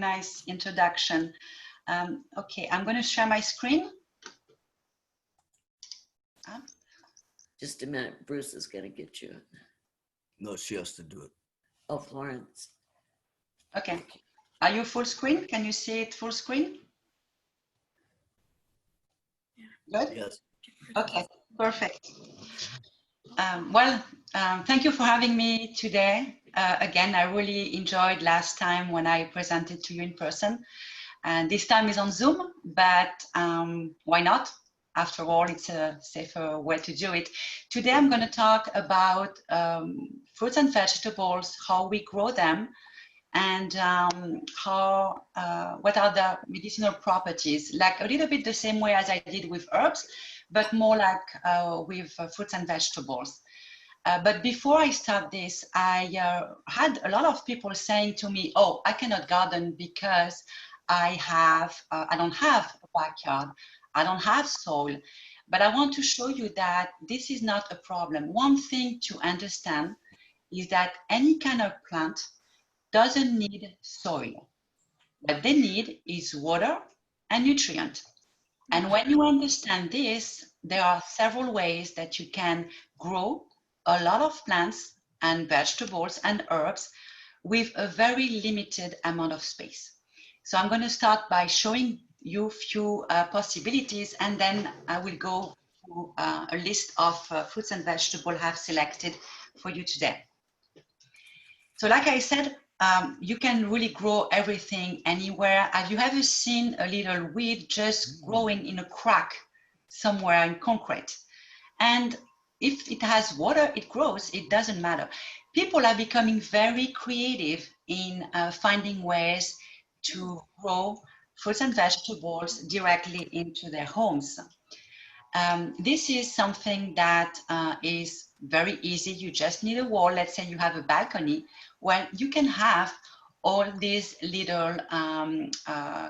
nice introduction. Okay, I'm going to share my screen. Just a minute, Bruce is going to get you. No, she has to do it. Oh, Florence. Okay. Are you full screen? Can you see it full screen? Good? Yes. Okay, perfect. Thank you for having me today. Again, I really enjoyed last time when I presented to you in person. And this time is on Zoom, but why not? After all, it's a safer way to do it. Today, I'm going to talk about fruits and vegetables, how we grow them, and what are the medicinal properties, like a little bit the same way as I did with herbs, but more like with fruits and vegetables. But before I start this, I had a lot of people saying to me, oh, I cannot garden because I don't have a backyard, I don't have soil. But I want to show you that this is not a problem. One thing to understand is that any kind of plant doesn't need soil. What they need is water and nutrient. And when you understand this, there are several ways that you can grow a lot of plants and vegetables and herbs with a very limited amount of space. So I'm going to start by showing you a few possibilities, and then I will go through a list of fruits and vegetables I have selected for you today. So like I said, you can really grow everything anywhere. Have you ever seen a little weed just growing in a crack somewhere in concrete? And if it has water, it grows, it doesn't matter. People are becoming very creative in finding ways to grow fruits and vegetables directly into their homes. This is something that is very easy. You just need a wall. Let's say you have a balcony. Well, you can have all these little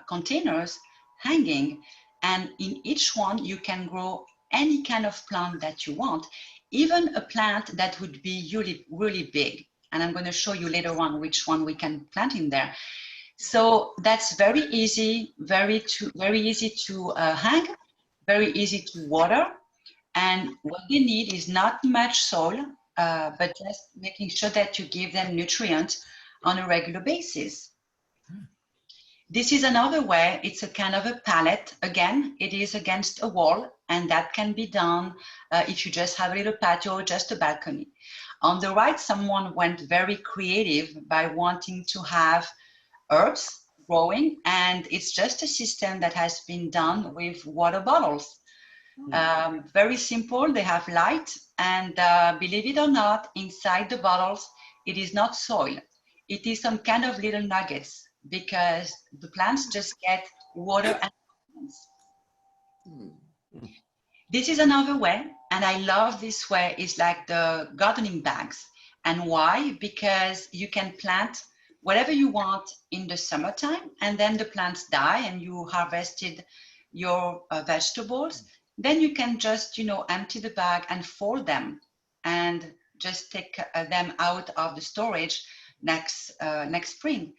containers hanging, and in each one you can grow any kind of plant that you want, even a plant that would be really, really big. And I'm going to show you later on which one we can plant in there. So that's very easy, very easy to hang, very easy to water. And what they need is not much soil, but just making sure that you give them nutrients on a regular basis. This is another way. It's a kind of a pallet. Again, it is against a wall, and that can be done if you just have a little patio or just a balcony. On the right, someone went very creative by wanting to have herbs growing, and it's just a system that has been done with water bottles. Very simple. They have light, and believe it or not, inside the bottles, it is not soil. It is some kind of little nuggets, because the plants just get water and nutrients. This is another way, and I love this way. It's like the gardening bags. And why? Because you can plant whatever you want in the summertime, and then the plants die and you harvested your vegetables. Then you can just, empty the bag and fold them and just take them out of the storage next spring.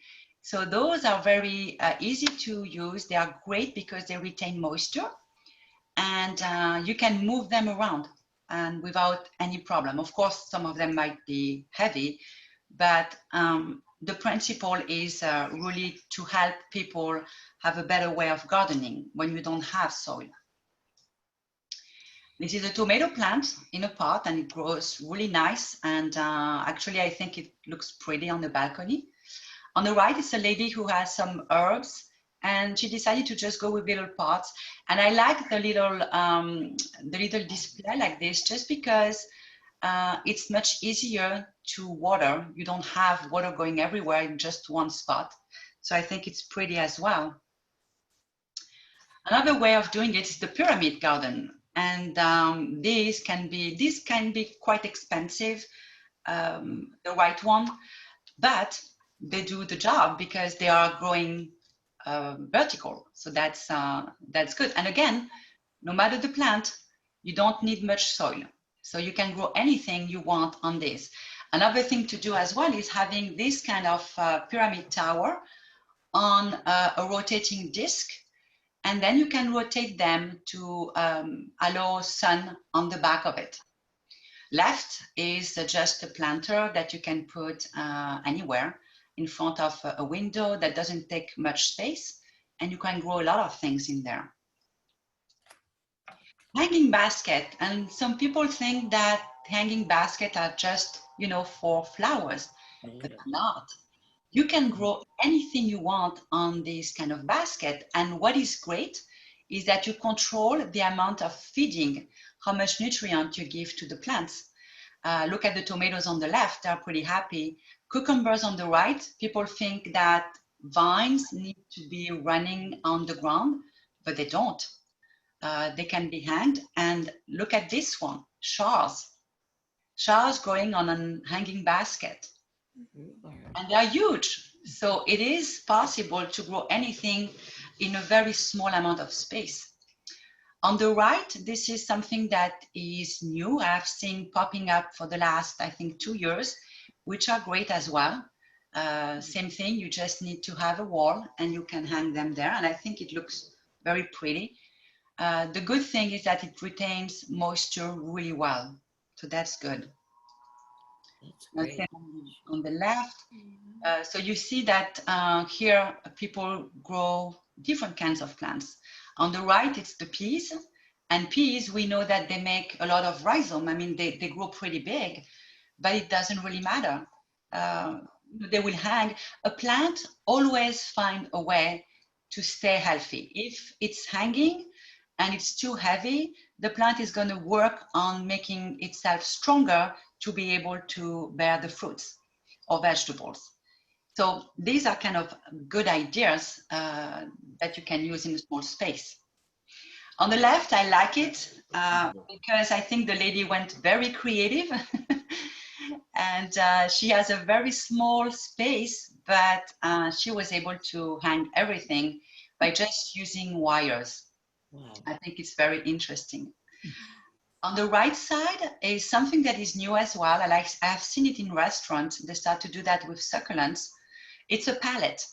So those are very easy to use. They are great because they retain moisture, and you can move them around and without any problem. Of course, some of them might be heavy, but the principle is really to help people have a better way of gardening when you don't have soil. This is a tomato plant in a pot, and it grows really nice. And actually, I think it looks pretty on the balcony. On the right is a lady who has some herbs, and she decided to just go with little pots. And I like the little display like this, just because it's much easier to water. You don't have water going everywhere in just one spot. So I think it's pretty as well. Another way of doing it is the pyramid garden. And this can be quite expensive, the right one, but they do the job because they are growing vertical. So that's good. And again, no matter the plant, you don't need much soil. So you can grow anything you want on this. Another thing to do as well is having this kind of pyramid tower on a rotating disc, and then you can rotate them to allow sun on the back of it. Left is just a planter that you can put anywhere in front of a window that doesn't take much space, and you can grow a lot of things in there. Hanging basket, and some people think that hanging basket are just, you know, for flowers, but not. You can grow anything you want on this kind of basket, and what is great is that you control the amount of feeding, how much nutrient you give to the plants. Look at the tomatoes on the left, they're pretty happy. Cucumbers on the right, people think that vines need to be running on the ground, but they don't. They can be hanged. And look at this one, Shaw's growing on a hanging basket. And they are huge. So it is possible to grow anything in a very small amount of space. On the right, this is something that is new. I've seen popping up for the last, I think, 2 years, which are great as well. Same thing, you just need to have a wall and you can hang them there. And I think it looks very pretty. The good thing is that it retains moisture really well. So that's good. That's great. On the left, so you see that here people grow different kinds of plants. On the right, it's the peas. And peas, we know that they make a lot of rhizome. I mean, they grow pretty big, but it doesn't really matter. They will hang. A plant always finds a way to stay healthy. If it's hanging and it's too heavy, the plant is going to work on making itself stronger to be able to bear the fruits or vegetables. So these are kind of good ideas that you can use in a small space. On the left, I like it because I think the lady went very creative and she has a very small space, but she was able to hang everything by just using wires. Wow. I think it's very interesting. On the right side is something that is new as well. I've seen it in restaurants. They start to do that with succulents. It's a pallet.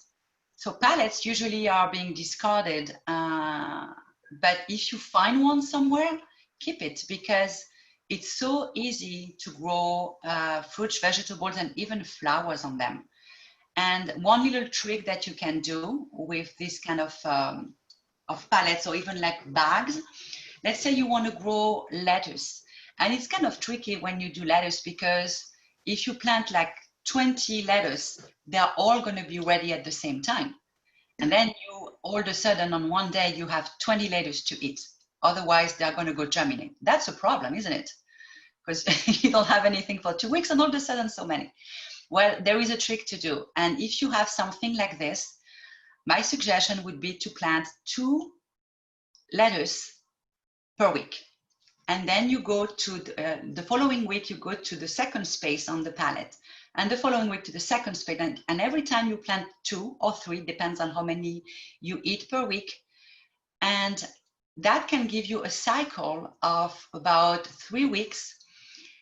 So pallets usually are being discarded, but if you find one somewhere, keep it because it's so easy to grow fruits, vegetables, and even flowers on them. And one little trick that you can do with this kind of pallets or even like bags, let's say you want to grow lettuce. And it's kind of tricky when you do lettuce because if you plant like 20 lettuce, they're all going to be ready at the same time. And then you, all of a sudden on one day, you have 20 lettuce to eat. Otherwise, they're going to go germinate. That's a problem, isn't it? Because you don't have anything for 2 weeks and all of a sudden so many. Well, there is a trick to do. And if you have something like this, my suggestion would be to plant 2 lettuce per week. And then you go to the following week, you go to the second space on the pallet. And the following week to the second space. And every time you plant 2 or 3, depends on how many you eat per week. And that can give you a cycle of about 3 weeks.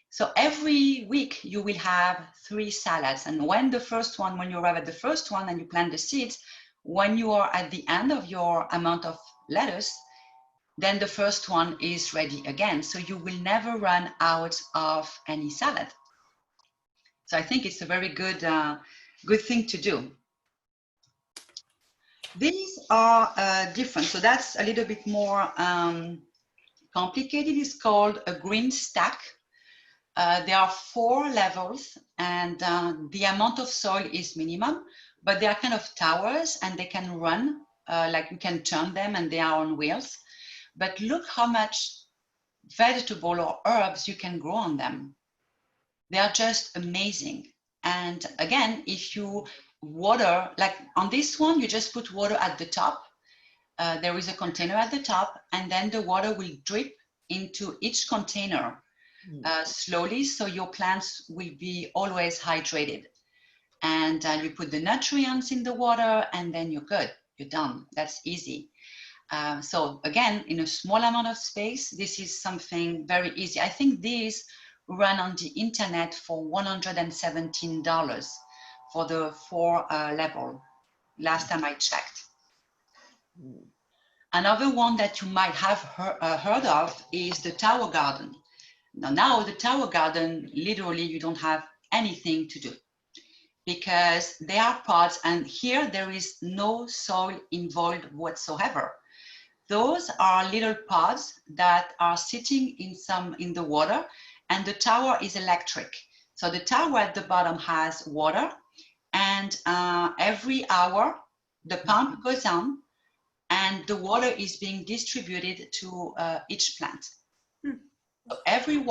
So every week you will have 3 salads. And when you arrive at the first one and you plant the seeds, when you are at the end of your amount of lettuce, then the first one is ready again. So you will never run out of any salad. So I think it's a very good thing to do. These are different. So that's a little bit more complicated. It's called a green stack. There are 4 levels and the amount of soil is minimum, but they are kind of towers and they can run, like you can turn them and they are on wheels. But look how much vegetable or herbs you can grow on them. They are just amazing. And again, if you water, like on this one, you just put water at the top. There is a container at the top, and then the water will drip into each container slowly, so your plants will be always hydrated. And you put the nutrients in the water, and then you're good. You're done. That's easy. So again, in a small amount of space, this is something very easy. I think these run on the internet for $117 for the 4 level. last time I checked. Mm. Another one that you might have heard of is the tower garden. Now the tower garden, literally, you don't have anything to do because they are pots, and here there is no soil involved whatsoever. Those are little pods that are sitting in the water, and the tower is electric. So the tower at the bottom has water, and every hour the pump goes on, and the water is being distributed to each plant. So every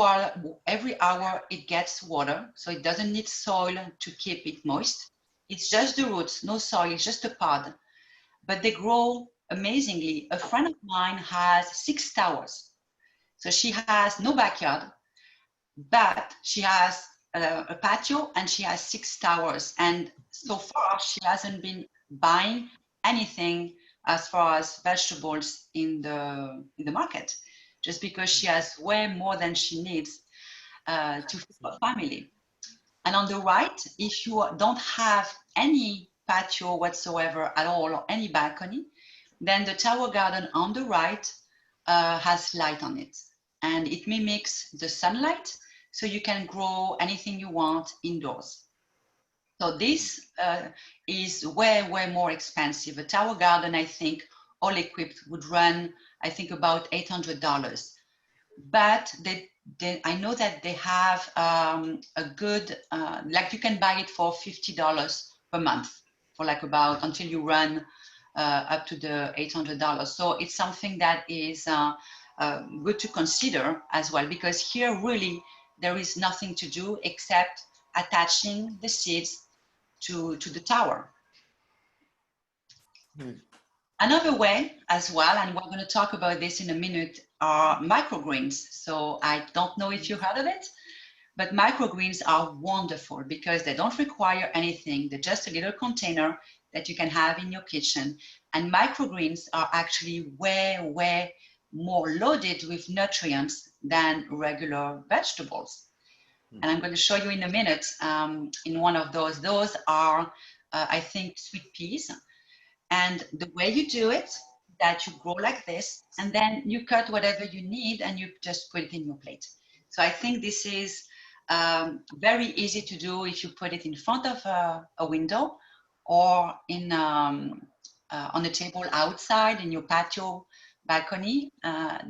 hour it gets water, so it doesn't need soil to keep it moist. It's just the roots, no soil, it's just a pod. But they grow amazingly. A friend of mine has 6 towers. So she has no backyard, but she has a patio and she has 6 towers. And so far, she hasn't been buying anything as far as vegetables in the market, just because she has way more than she needs to feed her family. And on the right, if you don't have any patio whatsoever at all or any balcony, then the tower garden on the right has light on it, and it mimics the sunlight, so you can grow anything you want indoors. So this is way more expensive. A tower garden, I think, all equipped would run, I think, about $800. But I know that they have a good, like you can buy it for $50 per month for like about until you run up to the $800. So it's something that is good to consider as well, because here really there is nothing to do except attaching the seeds to the tower. Hmm. Another way as well, and we're going to talk about this in a minute, are microgreens. So I don't know if you heard of it, but microgreens are wonderful because they don't require anything. They're just a little container that you can have in your kitchen. And microgreens are actually way more loaded with nutrients than regular vegetables. And I'm going to show you in a minute in one of those. Those are, I think, sweet peas. And the way you do it, that you grow like this, and then you cut whatever you need and you just put it in your plate. So I think this is very easy to do if you put it in front of a window or on a table outside in your patio balcony.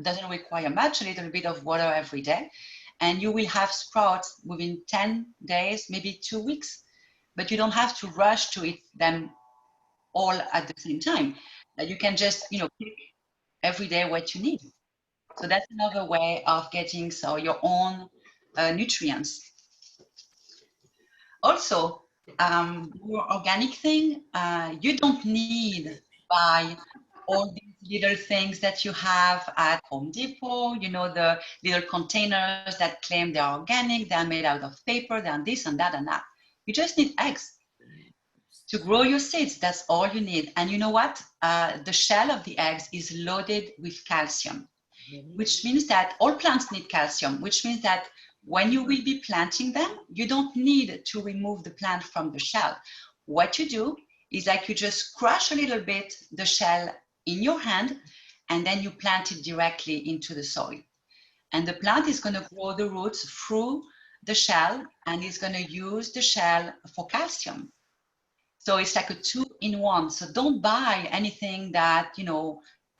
Doesn't require much, a little bit of water every day. And you will have sprouts within 10 days, maybe 2 weeks, but you don't have to rush to eat them all at the same time. You can just, pick every day what you need. So that's another way of getting your own nutrients. Also, more organic thing, you don't need to buy all these little things that you have at Home Depot, the little containers that claim they're organic, they're made out of paper, they're this and that and that. You just need eggs. To grow your seeds, that's all you need. And you know what? The shell of the eggs is loaded with calcium, which means that all plants need calcium, which means that when you will be planting them, you don't need to remove the plant from the shell. What you do is like you just crush a little bit the shell in your hand, and then you plant it directly into the soil. And the plant is going to grow the roots through the shell, and is going to use the shell for calcium. So it's like a 2-in-1. So don't buy anything that,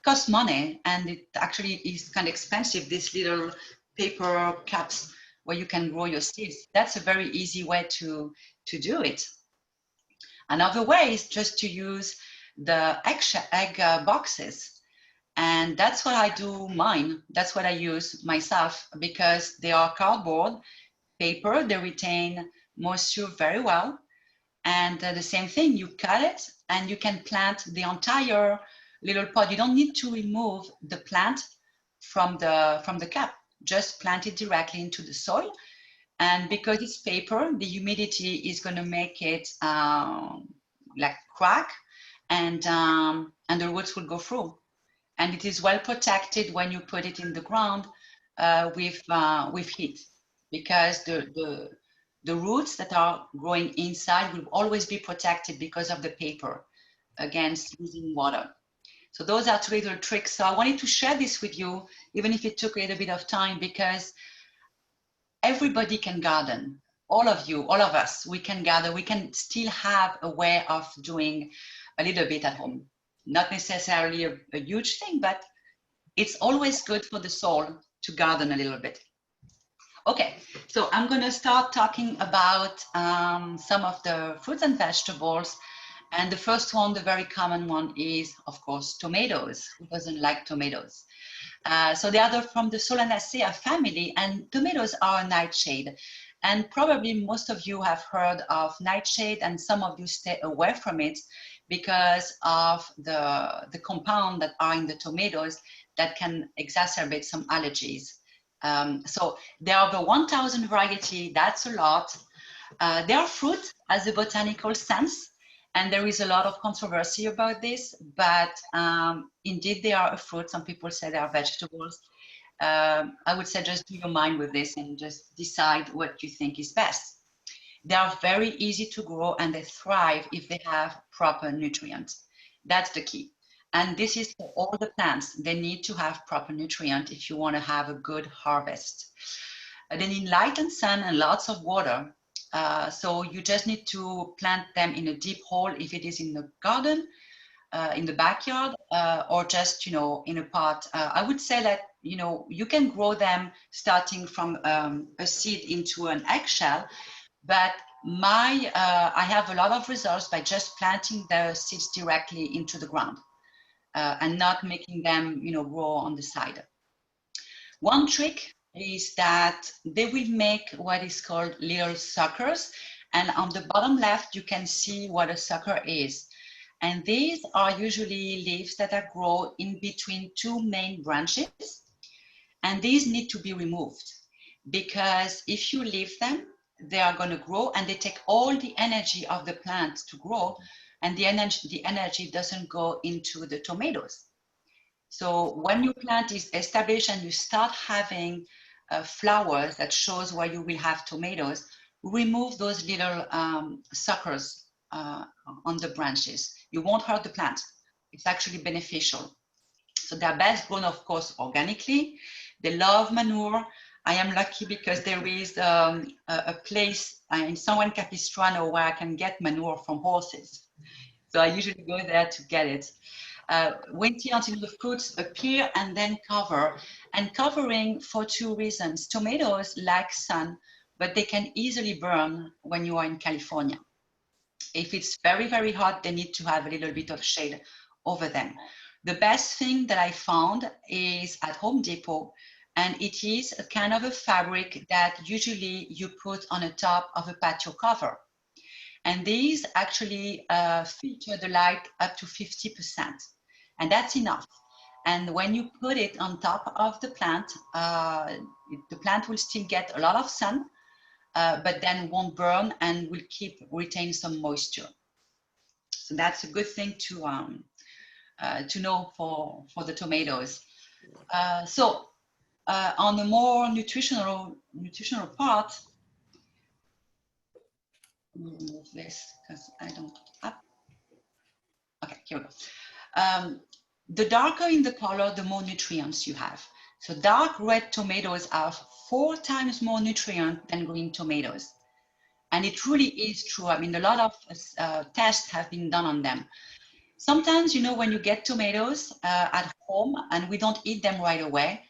costs money, and it actually is kind of expensive, these little paper cups where you can grow your seeds. That's a very easy way to do it. Another way is just to use the egg boxes. And that's what I do mine. That's what I use myself, because they are cardboard paper. They retain moisture very well. And the same thing, you cut it and you can plant the entire little pot. You don't need to remove the plant from the cup. Just plant it directly into the soil. And because it's paper, the humidity is going to make it like crack, and the roots will go through. And it is well protected when you put it in the ground with heat, because the roots that are growing inside will always be protected because of the paper. against losing water. So those are 2 little tricks. So I wanted to share this with you, even if it took a little bit of time, because everybody can garden. All of you, all of us, we can garden. We can still have a way of doing a little bit at home. Not necessarily a huge thing, but it's always good for the soul to garden a little bit. Okay, so I'm going to start talking about some of the fruits and vegetables. And the first one, the very common one, is, of course, tomatoes. Who doesn't like tomatoes? So they are from the Solanaceae family, and tomatoes are a nightshade. And probably most of you have heard of nightshade, and some of you stay away from it because of the compound that are in the tomatoes that can exacerbate some allergies. So there are over 1,000 varieties. That's a lot. They are fruit as a botanical sense, and there is a lot of controversy about this, but indeed they are a fruit. Some people say they are vegetables. I would say just do your mind with this and just decide what you think is best. They are very easy to grow and they thrive if they have proper nutrients. That's the key. And this is for all the plants. They need to have proper nutrient if you want to have a good harvest. They need light and sun and lots of water. So you just need to plant them in a deep hole if it is in the garden, in the backyard, or just, in a pot. I would say that, you can grow them starting from a seed into an eggshell, but I have a lot of results by just planting the seeds directly into the ground and not making them, grow on the side. One trick is that they will make what is called little suckers. And on the bottom left, you can see what a sucker is. And these are usually leaves that are grown in between 2 main branches. And these need to be removed because if you leave them, they are going to grow and they take all the energy of the plant to grow. And the energy doesn't go into the tomatoes. So when your plant is established and you start having flowers that shows where you will have tomatoes, remove those little suckers on the branches. You won't hurt the plant. It's actually beneficial. So they're best grown, of course, organically. They love manure. I am lucky because there is a place in San Juan Capistrano where I can get manure from horses. So I usually go there to get it. Wait until the fruits appear and then cover. And covering for 2 reasons. Tomatoes like sun, but they can easily burn when you are in California. If it's very, very hot, they need to have a little bit of shade over them. The best thing that I found is at Home Depot, and it is a kind of a fabric that usually you put on the top of a patio cover. And these actually filter the light up to 50%. And that's enough. And when you put it on top of the plant will still get a lot of sun, but then won't burn and will retain some moisture. So that's a good thing to know for the tomatoes. So on the more nutritional part, move this because I don't up. Okay, here we go. The darker in the color, the more nutrients you have. So dark red tomatoes have 4 times more nutrient than green tomatoes. And it really is true. I mean, a lot of tests have been done on them. Sometimes, when you get tomatoes at home and we don't eat them right away,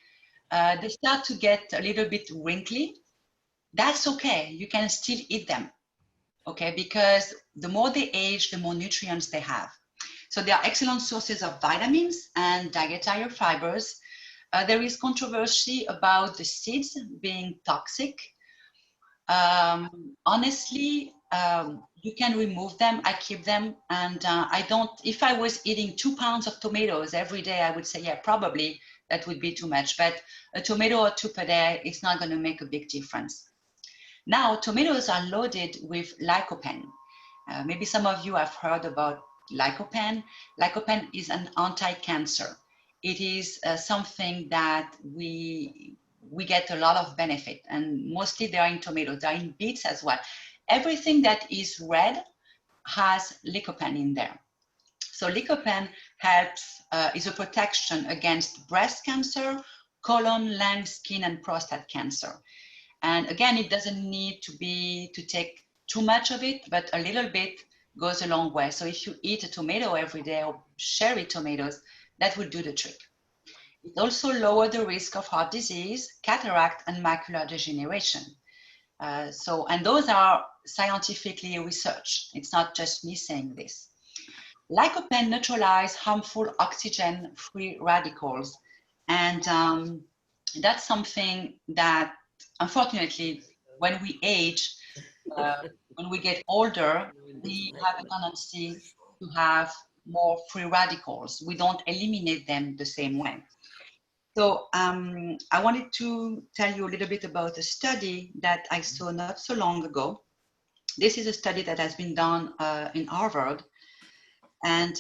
they start to get a little bit wrinkly. That's okay. You can still eat them, okay? Because the more they age, the more nutrients they have. So they are excellent sources of vitamins and dietary fibers. There is controversy about the seeds being toxic. Honestly, you can remove them. I keep them, and if I was eating 2 pounds of tomatoes every day, I would say, yeah, probably that would be too much. But a tomato or 2 per day is not going to make a big difference. Now, tomatoes are loaded with lycopene. Maybe some of you have heard about lycopene. Lycopene is an anti-cancer. It is something that we get a lot of benefit, and mostly they are in tomatoes. They are in beets as well. Everything that is red has lycopene in there. So lycopene helps, is a protection against breast cancer, colon, lung, skin, and prostate cancer. And again, it doesn't need to take too much of it, but a little bit goes a long way. So if you eat a tomato every day or cherry tomatoes, that will do the trick. It also lowers the risk of heart disease, cataract, and macular degeneration. And those are scientifically researched. It's not just me saying this. Lycopene neutralizes harmful oxygen-free radicals. And that's something that, unfortunately, when we age, when we get older, we have a tendency to have more free radicals. We don't eliminate them the same way. So I wanted to tell you a little bit about a study that I saw not so long ago. This is a study that has been done in Harvard. And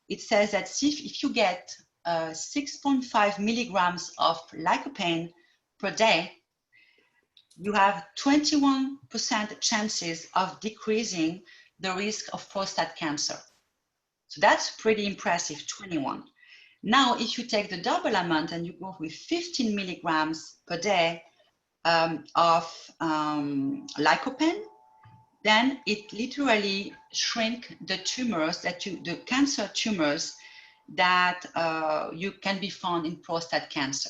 it says that if you get 6.5 milligrams of lycopene per day, you have 21% chances of decreasing the risk of prostate cancer. So that's pretty impressive, 21. Now, if you take the double amount and you go with 15 milligrams per day of lycopene, then it literally shrink the tumors the cancer tumors that you can be found in prostate cancer.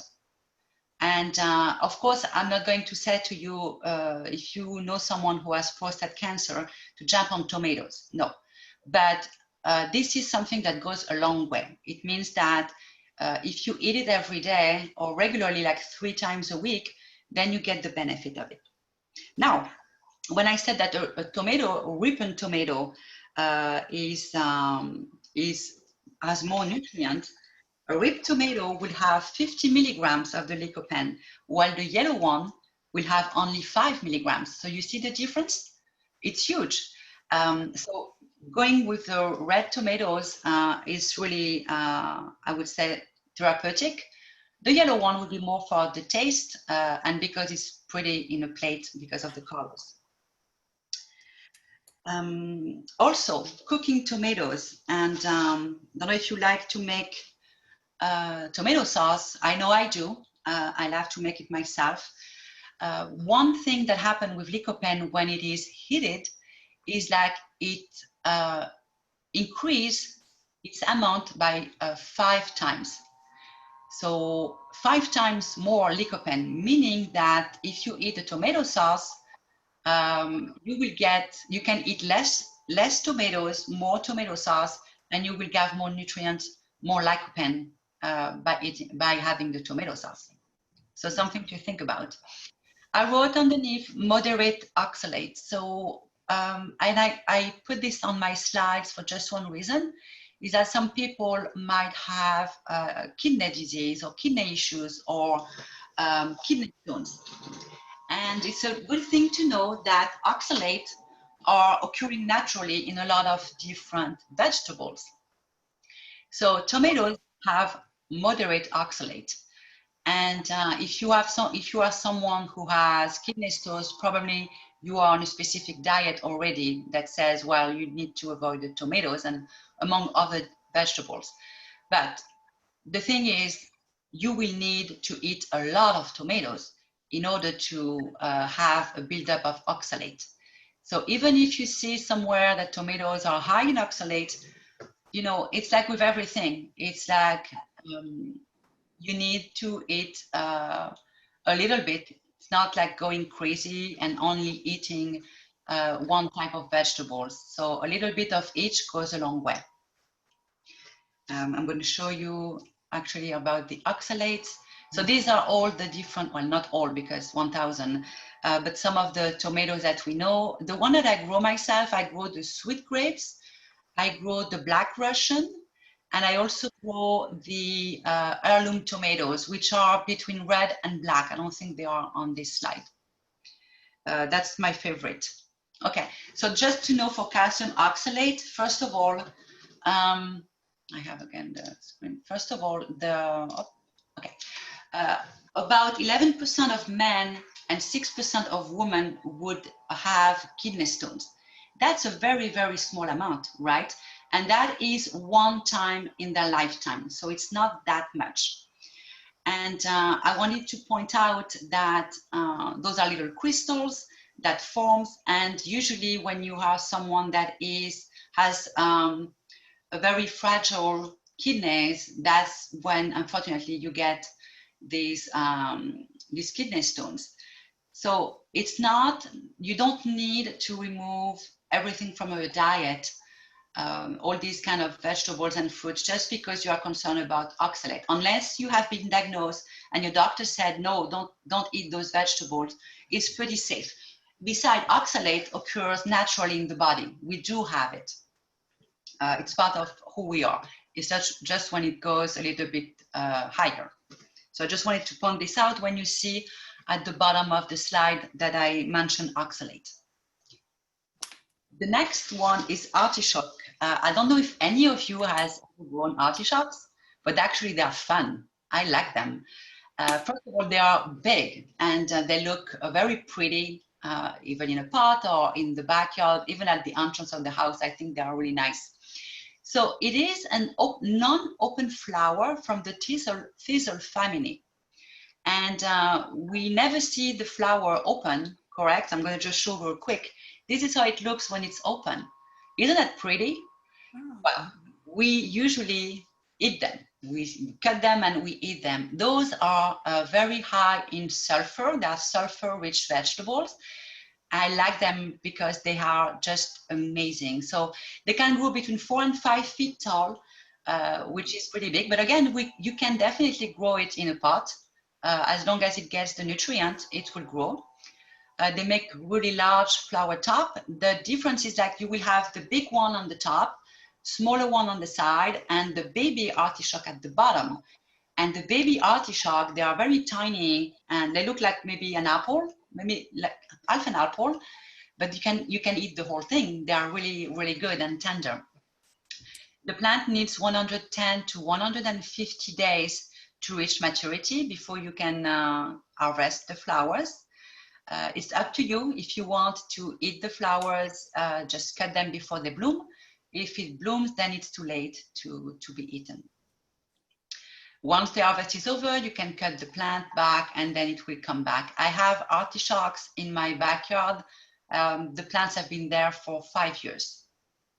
And of course, I'm not going to say to you, if you know someone who has prostate cancer, to jump on tomatoes. No, but this is something that goes a long way. It means that if you eat it every day or regularly, like 3 times a week, then you get the benefit of it. Now, when I said that a tomato, a ripened tomato, has more nutrients, a ripe tomato will have 50 milligrams of the lycopene, while the yellow one will have only 5 milligrams. So you see the difference? It's huge. So going with the red tomatoes is really, I would say, therapeutic. The yellow one would be more for the taste and because it's pretty in a plate because of the colors. Also, cooking tomatoes. And I don't know if you like to make tomato sauce. I know I do. I love to make it myself. One thing that happens with lycopene when it is heated is like it increases its amount by 5 times. So 5 times more lycopene, meaning that if you eat a tomato sauce, you can eat less tomatoes, more tomato sauce, and you will get more nutrients, more lycopene by having the tomato sauce. So something to think about. I wrote underneath moderate oxalate. So and I put this on my slides for just one reason, is that some people might have kidney disease or kidney issues or kidney stones. And it's a good thing to know that oxalates are occurring naturally in a lot of different vegetables. So tomatoes have moderate oxalate. And if you are someone who has kidney stones, probably you are on a specific diet already that says, well, you need to avoid the tomatoes and among other vegetables. But the thing is, you will need to eat a lot of tomatoes in order to have a buildup of oxalate. So even if you see somewhere that tomatoes are high in oxalate, you know, it's like with everything. It's like you need to eat a little bit. It's not like going crazy and only eating one type of vegetables. So a little bit of each goes a long way. I'm going to show you actually about the oxalates. So these are all the different, well, not all because 1,000, but some of the tomatoes that we know. The one that I grow myself, I grow the sweet grapes, I grow the Black Russian, and I also grow the heirloom tomatoes, which are between red and black. I don't think they are on this slide. That's my favorite. Okay, so just to know for calcium oxalate, first of all, I have again the screen. First of all, about 11% of men and 6% of women would have kidney stones. That's a very, very small amount, right? And that is one time in their lifetime. So it's not that much. And I wanted to point out that those are little crystals that forms. And usually when you have someone that has a very fragile kidneys, that's when unfortunately you get these kidney stones. So it's not, you don't need to remove everything from your diet, all these kind of vegetables and fruits, just because you are concerned about oxalate. Unless you have been diagnosed and your doctor said, no, don't eat those vegetables, it's pretty safe. Besides, oxalate occurs naturally in the body. We do have it. It's part of who we are. It's just when it goes a little bit higher. So I just wanted to point this out when you see at the bottom of the slide that I mentioned oxalate. The next one is artichoke. I don't know if any of you has grown artichokes, but actually they are fun. I like them. First of all, they are big and they look very pretty, even in a pot or in the backyard, even at the entrance of the house. I think they are really nice. So it is a non-open flower from the thistle family. And we never see the flower open, correct? I'm going to just show real quick. This is how it looks when it's open. Isn't that pretty? Oh. Well, we usually eat them. We cut them and we eat them. Those are very high in sulfur. They are sulfur-rich vegetables. I like them because they are just amazing. So they can grow between 4 and 5 feet tall, which is pretty big. But again, you can definitely grow it in a pot. As long as it gets the nutrients, it will grow. They make really large flower top. The difference is that you will have the big one on the top, smaller one on the side, and the baby artichoke at the bottom. And the baby artichoke, they are very tiny and they look like maybe an apple, maybe like half an apple, but you can eat the whole thing. They are really, really good and tender. The plant needs 110 to 150 days to reach maturity before you can harvest the flowers. It's up to you. If you want to eat the flowers, just cut them before they bloom. If it blooms, then it's too late to be eaten. Once the harvest is over, you can cut the plant back and then it will come back. I have artichokes in my backyard. The plants have been there for 5 years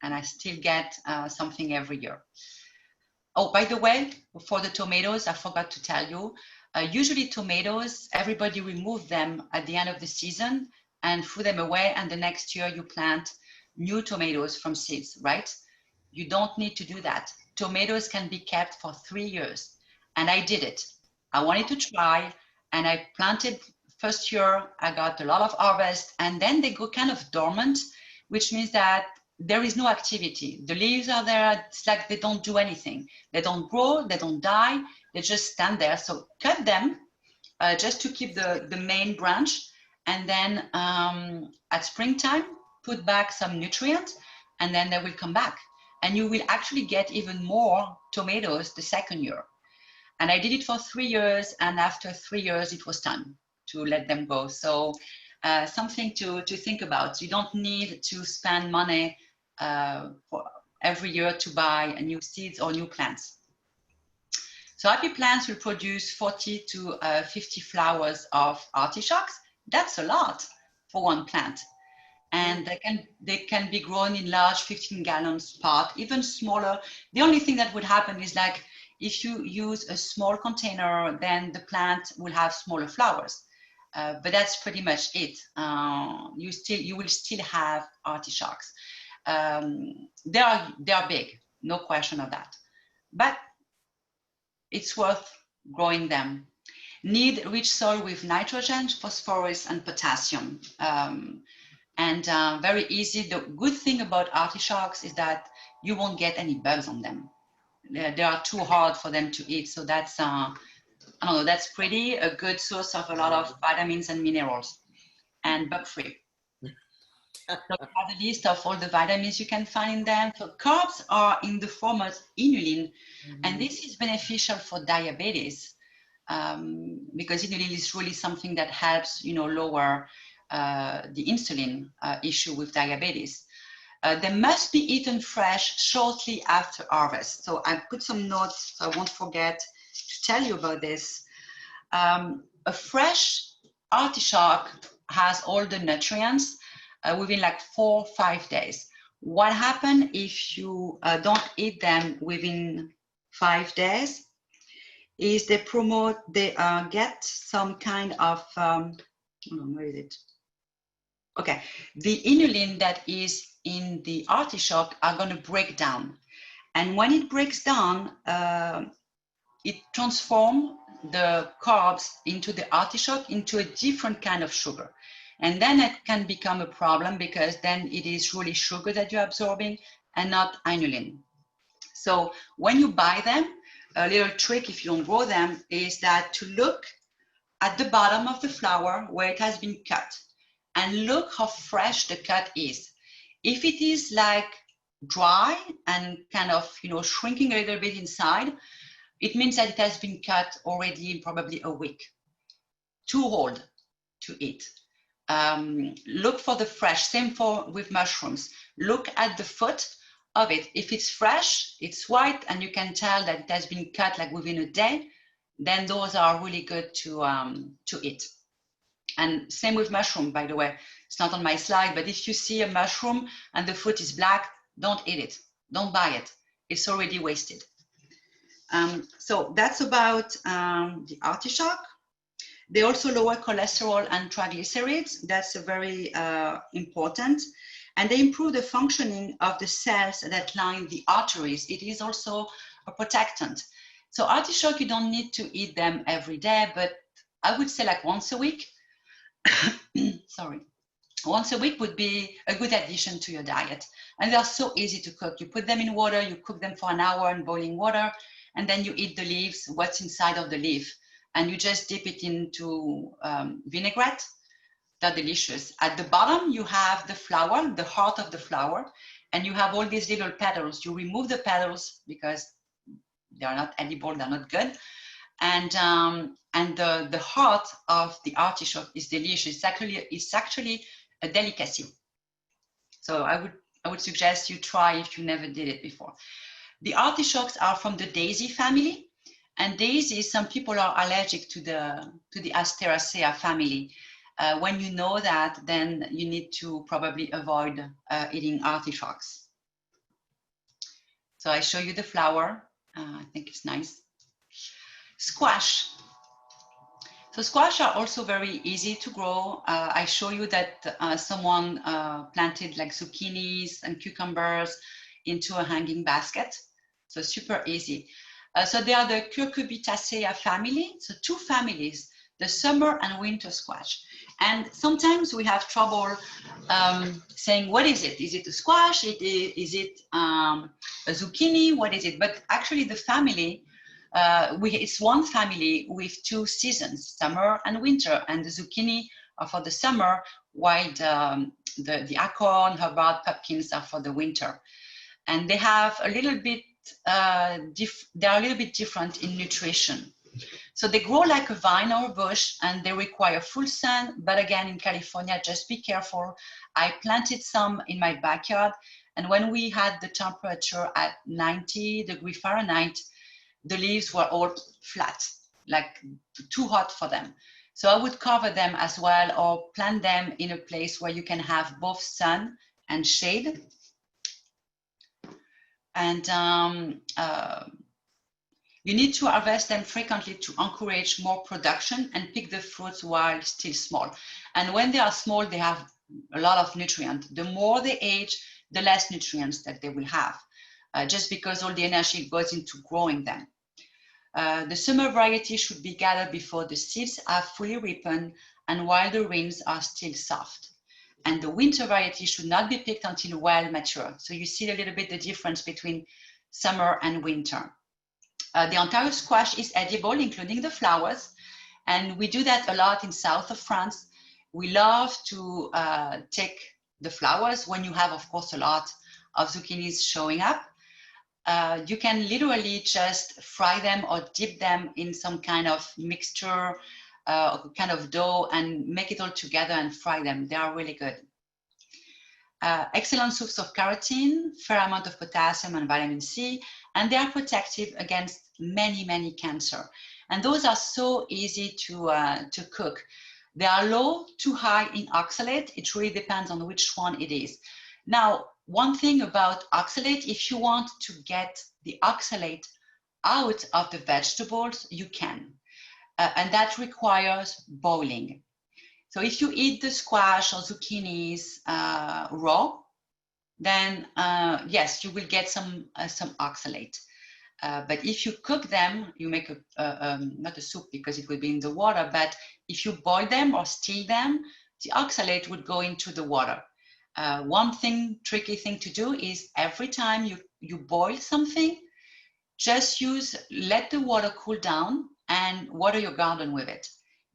and I still get something every year. Oh, by the way, for the tomatoes, I forgot to tell you, usually tomatoes, everybody removes them at the end of the season and throw them away, and the next year you plant new tomatoes from seeds, right? You don't need to do that. Tomatoes can be kept for 3 years, and I did it. I wanted to try, and I planted first year, I got a lot of harvest, and then they go kind of dormant, which means that there is no activity. The leaves are there, it's like they don't do anything. They don't grow, they don't die, they just stand there. So cut them just to keep the main branch, and then at springtime, put back some nutrients, and then they will come back. And you will actually get even more tomatoes the second year. And I did it for 3 years, and after 3 years, it was time to let them go. So something to think about. You don't need to spend money for every year to buy new seeds or new plants. So happy plants will produce 40 to 50 flowers of artichokes. That's a lot for one plant. And they can be grown in large 15-gallon pot, even smaller. The only thing that would happen is like if you use a small container, then the plant will have smaller flowers. But that's pretty much it. You will still have artichokes. They are big, no question of that. But it's worth growing them. Need rich soil with nitrogen, phosphorus, and potassium. And very easy. The good thing about artichokes is that you won't get any bugs on them. They are too hard for them to eat. So that's, I don't know, that's pretty a good source of a lot of vitamins and minerals, and bug-free. So we have a list of all the vitamins you can find in them. So carbs are in the form of inulin, and this is beneficial for diabetes because inulin is really something that helps, lower the insulin issue with diabetes. They must be eaten fresh shortly after harvest. So I put some notes so I won't forget to tell you about this. A fresh artichoke has all the nutrients within like 4 or 5 days. What happens if you don't eat them within 5 days is they get some kind of, where is it? Okay, the inulin that is in the artichoke are going to break down. And when it breaks down, it transforms the carbs into the artichoke into a different kind of sugar. And then it can become a problem because then it is really sugar that you're absorbing and not inulin. So when you buy them, a little trick if you don't grow them is that to look at the bottom of the flower where it has been cut and look how fresh the cut is. If it is like dry and kind of, shrinking a little bit inside, it means that it has been cut already in probably a week. Too old to eat. Look for the fresh, same with mushrooms. Look at the foot of it. If it's fresh, it's white, and you can tell that it has been cut like within a day, then those are really good to eat. And same with mushroom, by the way. It's not on my slide, but if you see a mushroom and the foot is black, don't eat it. Don't buy it. It's already wasted. So that's about the artichoke. They also lower cholesterol and triglycerides. That's very important. And they improve the functioning of the cells that line the arteries. It is also a protectant. So artichoke, you don't need to eat them every day, but I would say like once a week. Sorry. Once a week would be a good addition to your diet. And they are so easy to cook. You put them in water, you cook them for an hour in boiling water, and then you eat the leaves, what's inside of the leaf. And you just dip it into vinaigrette. They're delicious. At the bottom, you have the flower, the heart of the flower, and you have all these little petals. You remove the petals because they are not edible, they're not good. And the heart of the artichoke is delicious. It's actually a delicacy. So I would suggest you try if you never did it before. The artichokes are from the daisy family, and daisies, some people are allergic to the Asteraceae family. When you know that, then you need to probably avoid eating artichokes. So I show you the flower. I think it's nice. Squash. So squash are also very easy to grow. I show you that someone planted like zucchinis and cucumbers into a hanging basket. So super easy. So they are the Cucurbitaceae family. So two families, the summer and winter squash. And sometimes we have trouble saying, what is it? Is it a squash? Is it a zucchini? What is it? But actually the family, it's one family with two seasons, summer and winter. And the zucchini are for the summer, while the acorn, herbard, pumpkins are for the winter. And they have a little bit, they are a little bit different in nutrition. So they grow like a vine or a bush, and they require full sun. But again, in California, just be careful. I planted some in my backyard, and when we had the temperature at 90 degrees Fahrenheit, the leaves were all flat, like too hot for them. So I would cover them as well, or plant them in a place where you can have both sun and shade. And you need to harvest them frequently to encourage more production and pick the fruits while still small. And when they are small, they have a lot of nutrients. The more they age, the less nutrients that they will have, just because all the energy goes into growing them. The summer variety should be gathered before the seeds are fully ripened and while the rims are still soft. And the winter variety should not be picked until well mature. So you see a little bit the difference between summer and winter. The entire squash is edible, including the flowers. And we do that a lot in south of France. We love to take the flowers when you have, of course, a lot of zucchinis showing up. You can literally just fry them or dip them in some kind of mixture, kind of dough, and make it all together and fry them. They are really good. excellent source of carotene, fair amount of potassium and vitamin C, and they are protective against many cancer. And those are so easy to cook. They are low to high in oxalate. It really depends on which one it is. Now, one thing about oxalate, if you want to get the oxalate out of the vegetables, you can. And that requires boiling. So if you eat the squash or zucchinis raw, then yes, you will get some oxalate. But if you cook them, you make not a soup because it will be in the water, but if you boil them or steam them, the oxalate would go into the water. One tricky thing to do is every time you boil something, just let the water cool down and water your garden with it,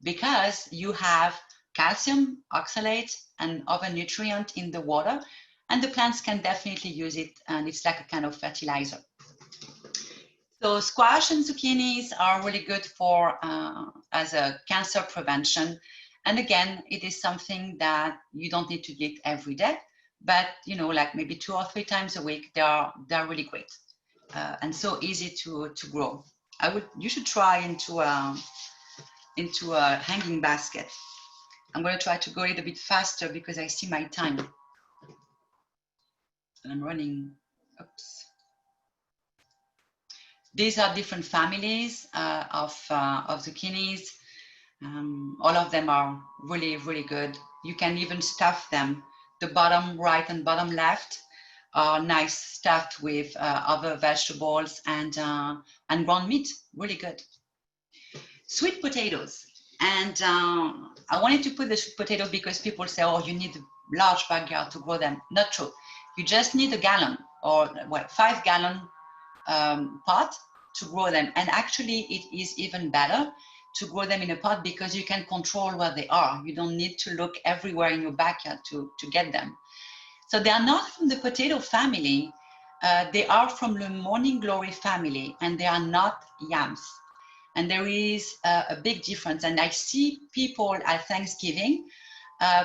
because you have calcium, oxalate, and other nutrient in the water, and the plants can definitely use it, and it's like a kind of fertilizer. So squash and zucchinis are really good for as a cancer prevention. And again, it is something that you don't need to eat every day, but like maybe 2 or 3 times a week, they're really great and so easy to grow. You should try into a hanging basket. I'm going to try to go a little bit faster because I see my time. And I'm running. Oops. These are different families of zucchinis. All of them are really good. You can even stuff them. The bottom right and bottom left are nice stuffed with other vegetables and ground meat. Really good. Sweet potatoes. And I wanted to put the sweet potato because people say, oh, you need a large backyard to grow them. Not true. You just need a gallon or 5-gallon pot to grow them. And actually, it is even better to grow them in a pot because you can control where they are. You don't need to look everywhere in your backyard to get them. So they are not from the potato family. They are from the morning glory family, and they are not yams. And there is a big difference. And I see people at Thanksgiving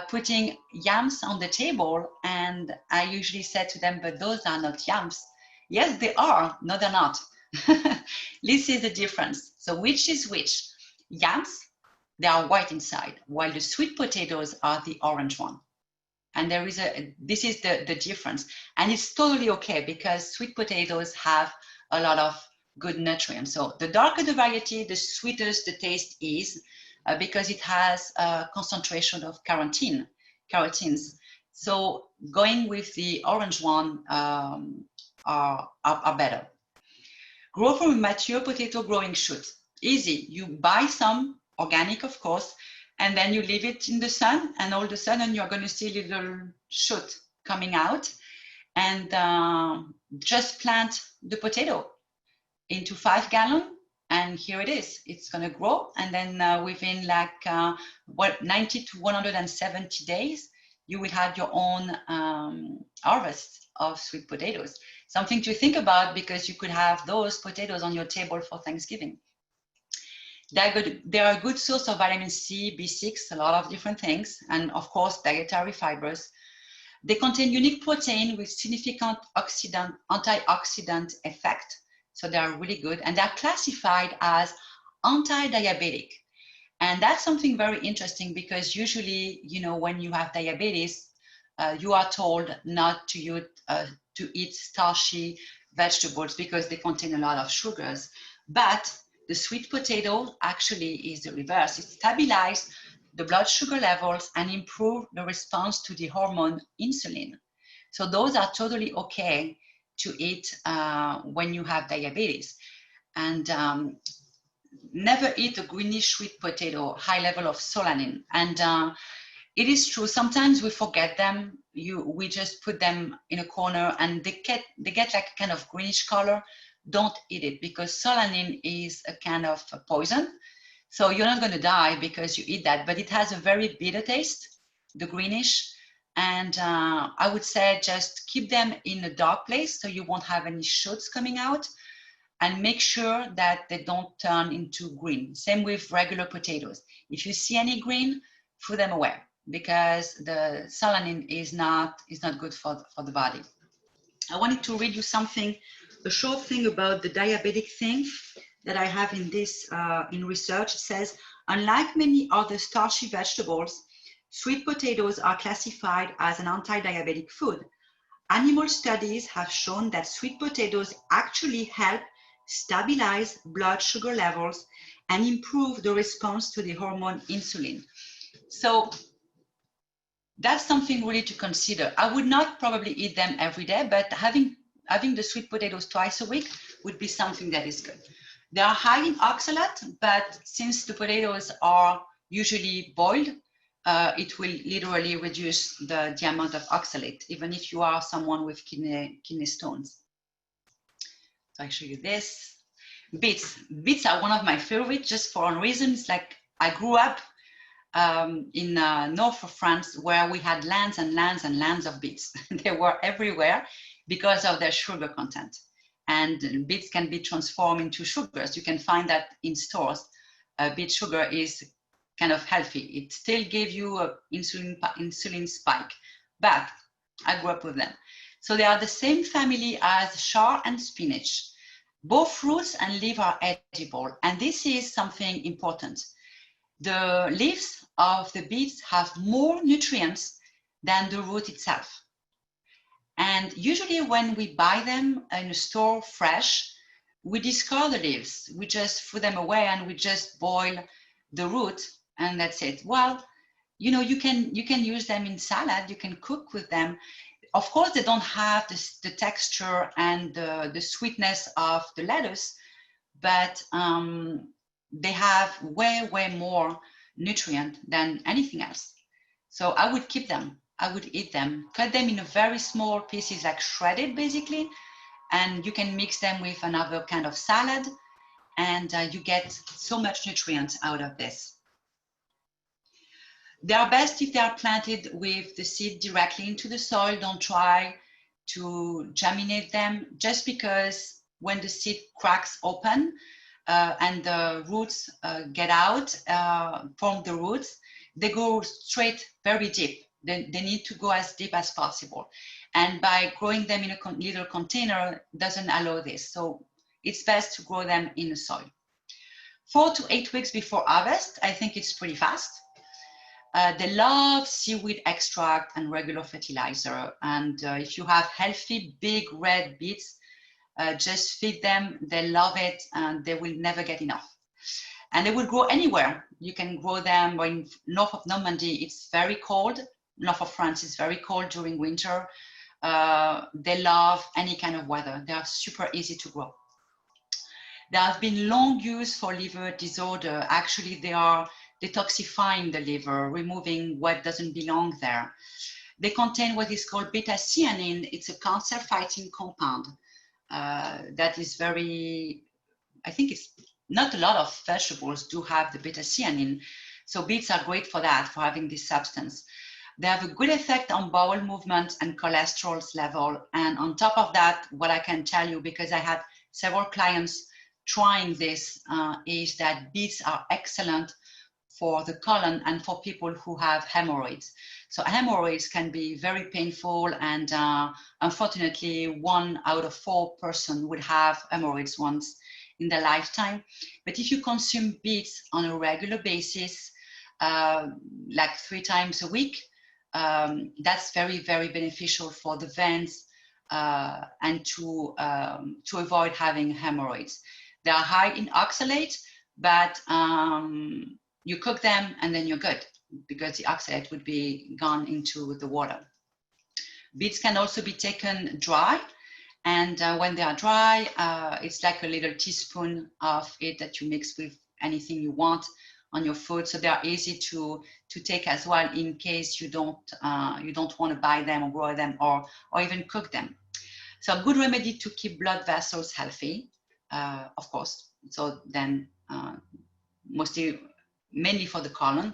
putting yams on the table, and I usually say to them, but those are not yams. Yes, they are. No, they're not. This is the difference. So which is which? Yams, they are white inside, while the sweet potatoes are the orange one. And this is the difference. And it's totally okay because sweet potatoes have a lot of good nutrients. So the darker the variety, the sweeter the taste is because it has a concentration of carotenes. So going with the orange one are better. Grow from a mature potato growing shoot. Easy. You buy some, organic of course, and then you leave it in the sun, and all of a sudden you're going to see a little shoot coming out, and just plant the potato into 5-gallon, and here it is. It's going to grow, and then within 90 to 170 days, you will have your own harvest of sweet potatoes. Something to think about because you could have those potatoes on your table for Thanksgiving. They're a good source of vitamin C, B6, a lot of different things, and of course, dietary fibers. They contain unique protein with significant antioxidant effect. So they are really good, and they're classified as anti-diabetic. And that's something very interesting because usually, when you have diabetes, you are told not to eat starchy vegetables because they contain a lot of sugars. But the sweet potato actually is the reverse. It stabilizes the blood sugar levels and improves the response to the hormone insulin. So those are totally okay to eat when you have diabetes. And never eat a greenish sweet potato, high level of solanine. And it is true, sometimes we forget them. We just put them in a corner and they get like a kind of greenish color. Don't eat it because solanine is a kind of a poison. So you're not going to die because you eat that, but it has a very bitter taste, the greenish. And I would say just keep them in a dark place so you won't have any shoots coming out, and make sure that they don't turn into green. Same with regular potatoes. If you see any green, throw them away. because the solanine is not good for the body. I wanted to read you something, a short thing about the diabetic thing that I have in this in research. It says, unlike many other starchy vegetables, sweet potatoes are classified as an anti-diabetic food. Animal studies have shown that sweet potatoes actually help stabilize blood sugar levels and improve the response to the hormone insulin. So that's something really to consider. I would not probably eat them every day, but having the sweet potatoes twice a week would be something that is good. They are high in oxalate, but since the potatoes are usually boiled, it will literally reduce the amount of oxalate, even if you are someone with kidney stones. So I show you this. Beets. Beets are one of my favorites, just for one reason. It's like I grew up in north of France, where we had lands and lands and lands of beets. They were everywhere because of their sugar content. And beets can be transformed into sugars. You can find that in stores. Beet sugar is kind of healthy. It still gives you an insulin spike, but I grew up with them. So they are the same family as chard and spinach. Both roots and leaves are edible, and this is something important. The leaves of the beets have more nutrients than the root itself. And usually when we buy them in a store fresh, we discard the leaves. We just throw them away and we just boil the root and that's it. Well, you know, you can use them in salad, you can cook with them. Of course, they don't have the texture and the sweetness of the lettuce, but they have way more nutrient than anything else. So I would keep them. I would eat them. Cut them in a very small pieces, like shredded basically, and you can mix them with another kind of salad, and you get so much nutrients out of this. They are best if they are planted with the seed directly into the soil. Don't try to germinate them, just because when the seed cracks open and the roots get out from the roots, they go straight very deep. They need to go as deep as possible. And by growing them in a little container doesn't allow this. So it's best to grow them in the soil. 4 to 8 weeks before harvest, I think it's pretty fast. They love seaweed extract and regular fertilizer. And if you have healthy, big red beets, just feed them. They love it and they will never get enough. And they will grow anywhere. You can grow them in north of Normandy. It's very cold. North of France is very cold during winter. They love any kind of weather. They are super easy to grow. There have been long use for liver disorder. Actually, they are detoxifying the liver, removing what doesn't belong there. They contain what is called beta-cyanine. It's a cancer-fighting compound that is very, I think it's not a lot of vegetables do have the beta-cyanine. So beets are great for that, for having this substance. They have a good effect on bowel movement and cholesterol level. And on top of that, what I can tell you, because I had several clients trying this, is that beets are excellent for the colon and for people who have hemorrhoids. So hemorrhoids can be very painful, and unfortunately 1 out of 4 persons would have hemorrhoids once in their lifetime. But if you consume beets on a regular basis, like 3 times a week, that's very beneficial for the veins and to avoid having hemorrhoids. They are high in oxalate, but you cook them and then you're good, because the oxalate would be gone into the water. Beets can also be taken dry, and when they are dry, it's like a little teaspoon of it that you mix with anything you want on your food. So they are easy to take as well, in case you don't want to buy them or grow them or even cook them. So a good remedy to keep blood vessels healthy, of course. So then mainly for the colon.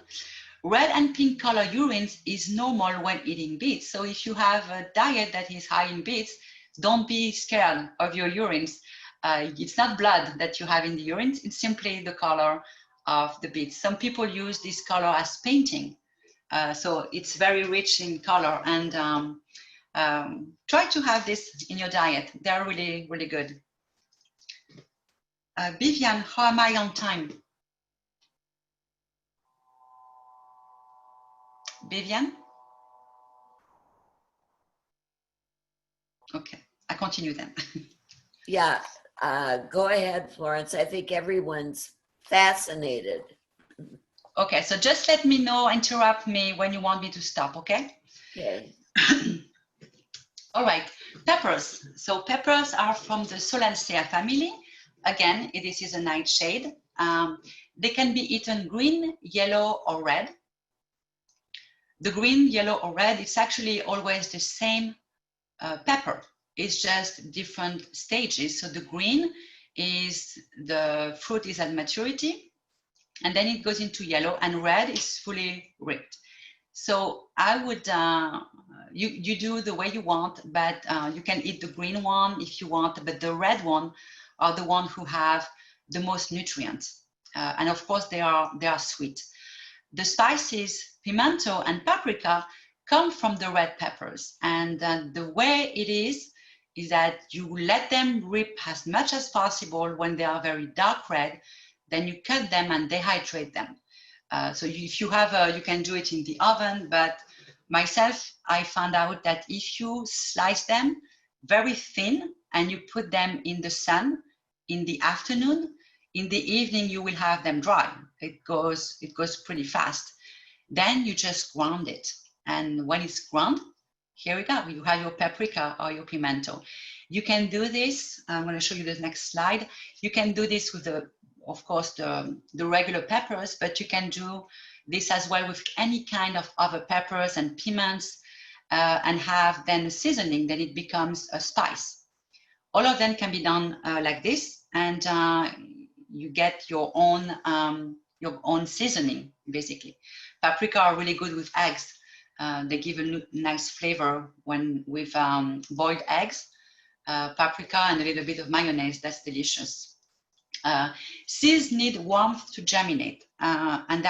Red and pink color urines is normal when eating beets. So if you have a diet that is high in beets, don't be scared of your urines. It's not blood that you have in the urines, it's simply the color of the beets. Some people use this color as painting. So it's very rich in color, and try to have this in your diet. They're really, really good. Vivian, how am I on time? Vivian? Okay, I continue then. Yeah, go ahead, Florence. I think everyone's fascinated. Okay, so just let me know, interrupt me when you want me to stop, okay? Okay. All right, peppers. So peppers are from the Solanaceae family. Again, this is a nightshade. They can be eaten green, yellow, or red. The green, yellow, or red, it's actually always the same pepper. It's just different stages. So the green is the fruit is at maturity, and then it goes into yellow, and red is fully ripe. So I would, you do the way you want, but you can eat the green one if you want, but the red one are the one who have the most nutrients. And of course they are sweet. The spices, pimento and paprika, come from the red peppers. And the way it is that you let them rip as much as possible when they are very dark red, then you cut them and dehydrate them. So if you have, you can do it in the oven, but myself, I found out that if you slice them very thin and you put them in the sun in the afternoon, in the evening you will have them dry. It goes pretty fast. Then you just ground it. And when it's ground, here we go, you have your paprika or your pimento. You can do this, I'm going to show you the next slide. You can do this with of course, the regular peppers, but you can do this as well with any kind of other peppers and piments, and have then a seasoning, then it becomes a spice. All of them can be done like this, and you get your own seasoning, basically. Paprika are really good with eggs. They give a nice flavor when with boiled eggs, paprika and a little bit of mayonnaise. That's delicious. Seeds need warmth to germinate, and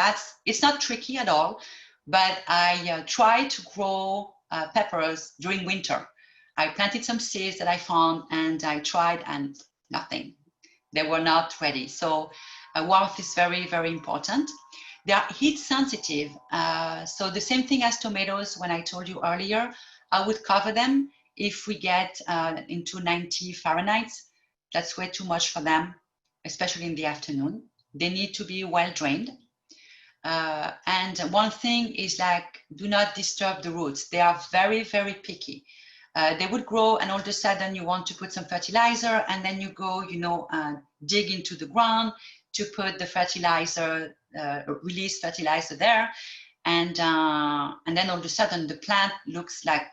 it's not tricky at all, but I try to grow peppers during winter. I planted some seeds that I found, and I tried, and nothing. They were not ready. So warmth is very, very important. They are heat sensitive. So the same thing as tomatoes, when I told you earlier, I would cover them if we get into 90 Fahrenheit. That's way too much for them, especially in the afternoon. They need to be well drained. And one thing is like, do not disturb the roots. They are very, very picky. They would grow, and all of a sudden you want to put some fertilizer, and then you go, dig into the ground to put the fertilizer, release fertilizer there. And then all of a sudden the plant looks like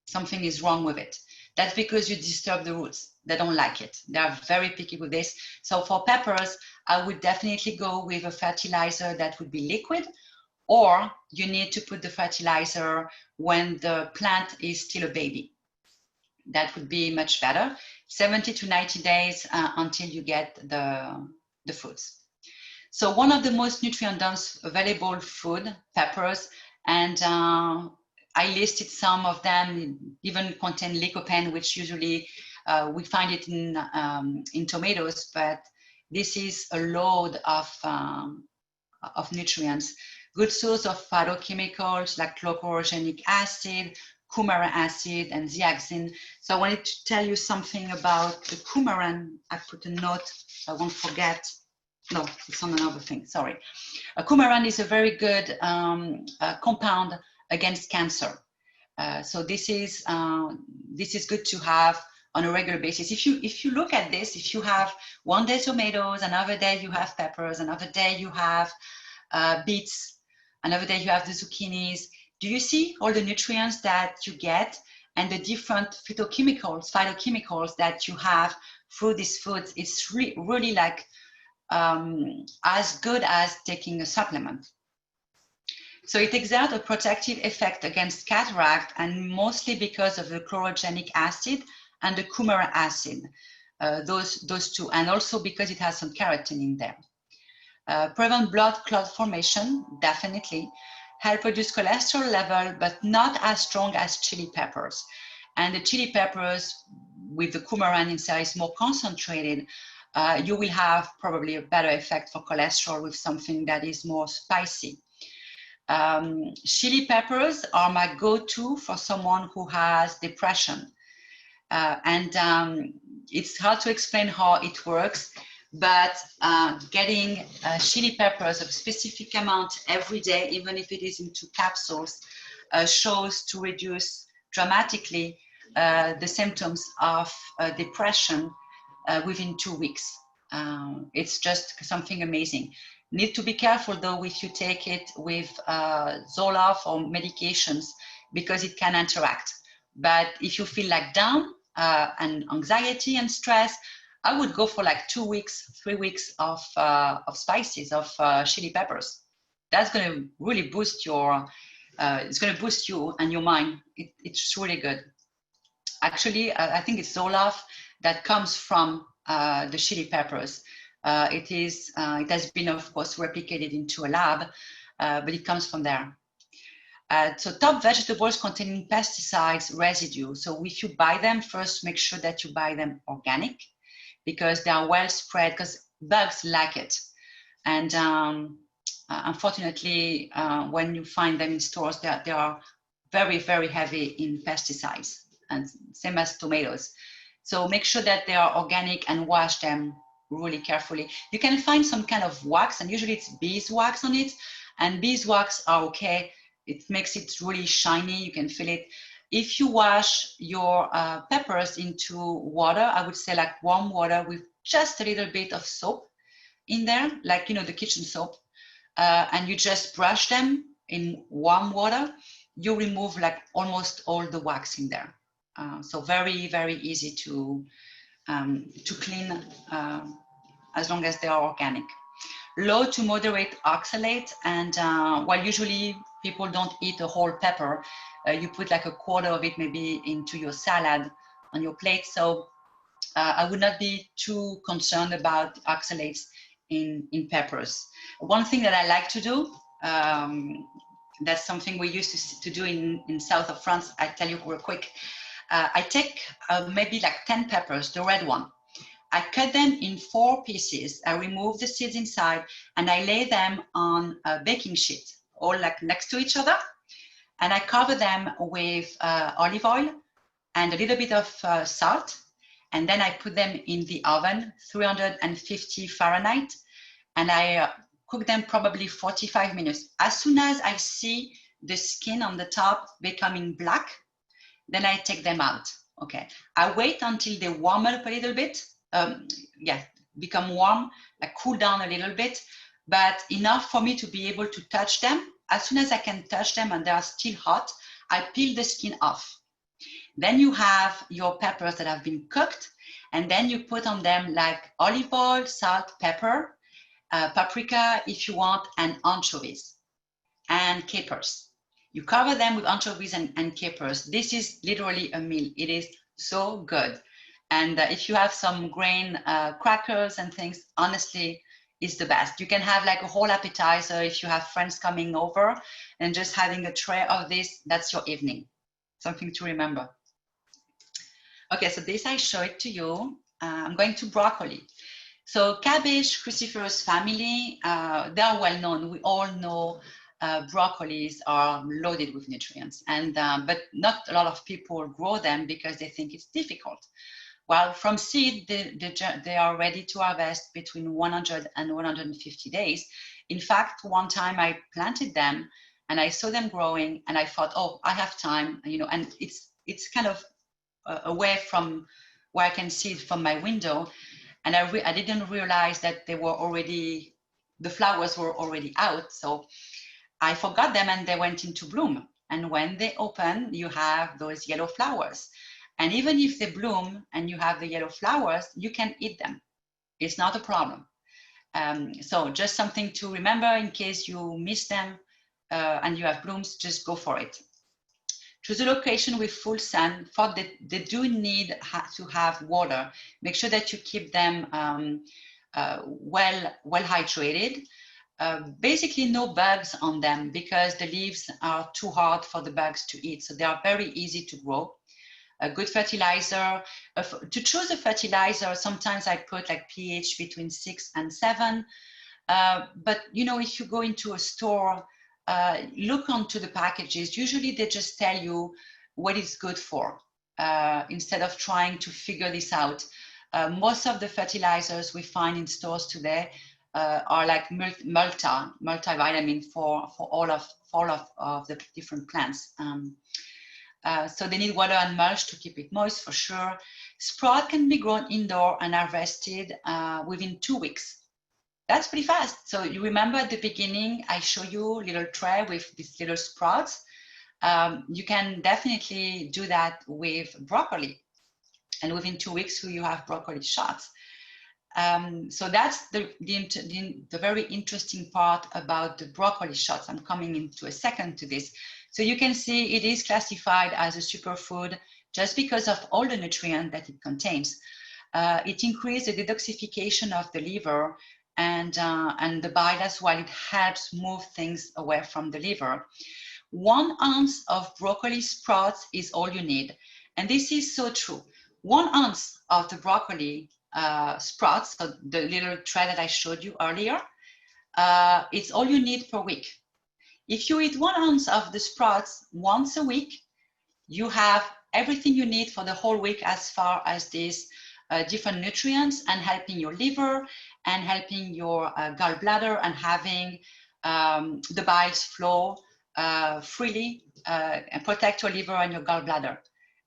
something is wrong with it. That's because you disturb the roots. They don't like it. They are very picky with this. So for peppers, I would definitely go with a fertilizer that would be liquid, or you need to put the fertilizer when the plant is still a baby. That would be much better. 70 to 90 days until you get the fruits. So one of the most nutrient-dense available food, peppers, and I listed some of them, even contain lycopene, which usually we find it in tomatoes, but this is a load of nutrients. Good source of phytochemicals like glucurogenic acid, coumarin acid, and zeaxanthin. So I wanted to tell you something about the coumarin. I put a note so I won't forget. No, it's on another thing, sorry. Coumarin is a very good compound against cancer. So this is good to have on a regular basis. If you look at this, if you have one day tomatoes, another day you have peppers, another day you have beets, another day you have the zucchinis, do you see all the nutrients that you get and the different phytochemicals that you have through these foods? It's really like as good as taking a supplement. So it exerts a protective effect against cataract, and mostly because of the chlorogenic acid and the coumarin acid, those two, and also because it has some carotene in there. Prevent blood clot formation, definitely. help reduce cholesterol level, but not as strong as chili peppers. And the chili peppers with the coumarin inside is more concentrated. You will have probably a better effect for cholesterol with something that is more spicy. Chili peppers are my go-to for someone who has depression. It's hard to explain how it works, but getting chili peppers of a specific amount every day, even if it is into capsules, shows to reduce dramatically the symptoms of depression within 2 weeks. It's just something amazing. Need to be careful though if you take it with Zoloft or medications, because it can interact. But if you feel like down and anxiety and stress, I would go for like 2 weeks, 3 weeks of spices, of chili peppers. That's going to really boost your, it's going to boost you and your mind. It's really good. Actually, I think it's Zoloft that comes from the chili peppers. It has been, of course, replicated into a lab, but it comes from there. So top vegetables containing pesticides residue. So if you buy them, first make sure that you buy them organic, because they are well spread, because bugs like it. And unfortunately, when you find them in stores, they are very, very heavy in pesticides, and same as tomatoes. So make sure that they are organic and wash them really carefully. You can find some kind of wax, and usually it's beeswax on it, and beeswax are okay. It makes it really shiny, you can feel it. If you wash your peppers into water, I would say like warm water with just a little bit of soap in there, like, you know, the kitchen soap, and you just brush them in warm water, you remove like almost all the wax in there. So very, very easy to clean as long as they are organic. Low to moderate oxalate, and while usually people don't eat a whole pepper, you put like a quarter of it maybe into your salad on your plate. So I would not be too concerned about oxalates in peppers. One thing that I like to do, that's something we used to do in south of France. I tell you real quick. I take maybe like 10 peppers, the red one. I cut them in 4 pieces. I remove the seeds inside, and I lay them on a baking sheet, all like next to each other. And I cover them with olive oil and a little bit of salt. And then I put them in the oven, 350 Fahrenheit. And I cook them probably 45 minutes. As soon as I see the skin on the top becoming black, then I take them out. Okay. I wait until they warm up a little bit. Become warm, like cool down a little bit, but enough for me to be able to touch them. As soon as I can touch them and they are still hot, I peel the skin off. Then you have your peppers that have been cooked, and then you put on them like olive oil, salt, pepper, paprika if you want, and anchovies and capers. You cover them with anchovies and capers. This is literally a meal. It is so good. And if you have some grain crackers and things, honestly, it's the best. You can have like a whole appetizer if you have friends coming over, and just having a tray of this, that's your evening. Something to remember. Okay, so this I show it to you. I'm going to broccoli. So cabbage, cruciferous family, they are well known. We all know broccolis are loaded with nutrients, and but not a lot of people grow them because they think it's difficult. Well, from seed, they are ready to harvest between 100 and 150 days. In fact, one time I planted them and I saw them growing, and I thought, oh, I have time, you know, and it's kind of away from where I can see it from my window. And I didn't realize that they were already, the flowers were already out. So I forgot them and they went into bloom. And when they open, you have those yellow flowers. And even if they bloom and you have the yellow flowers, you can eat them. It's not a problem. So just something to remember in case you miss them and you have blooms, just go for it. Choose a location with full sun. For they do need to have water. Make sure that you keep them well hydrated. basically no bugs on them because the leaves are too hard for the bugs to eat. So they are very easy to grow. A good fertilizer. To choose a fertilizer, sometimes I put like pH between 6 and 7. But you know, if you go into a store, look onto the packages. Usually they just tell you what it's good for instead of trying to figure this out. Most of the fertilizers we find in stores today are like multivitamin for all of the different plants. So they need water and mulch to keep it moist for sure. Sprout can be grown indoor and harvested within 2 weeks. That's pretty fast. So you remember at the beginning, I show you a little tray with these little sprouts. You can definitely do that with broccoli. And within 2 weeks, you have broccoli shots. So that's the very interesting part about the broccoli shots. I'm coming into a second to this. So you can see it is classified as a superfood just because of all the nutrients that it contains. It increases the detoxification of the liver and the bile as well. It helps move things away from the liver. 1 ounce of broccoli sprouts is all you need. And this is so true. 1 ounce of the broccoli sprouts, so the little tray that I showed you earlier, it's all you need per week. If you eat 1 ounce of the sprouts once a week, you have everything you need for the whole week as far as these different nutrients and helping your liver and helping your gallbladder and having the biles flow freely and protect your liver and your gallbladder.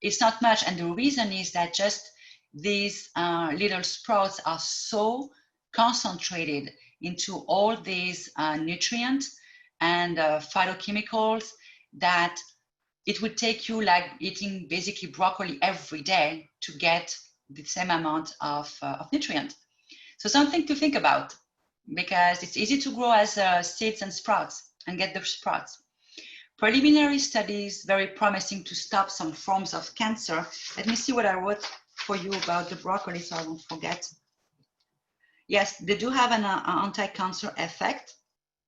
It's not much, and the reason is that just these little sprouts are so concentrated into all these nutrients and phytochemicals that it would take you like eating basically broccoli every day to get the same amount of nutrient. So something to think about, because it's easy to grow as seeds and sprouts and get the sprouts. Preliminary studies very promising to stop some forms of cancer. Let me see what I wrote for you about the broccoli so I won't forget. Yes, they do have an anti-cancer effect.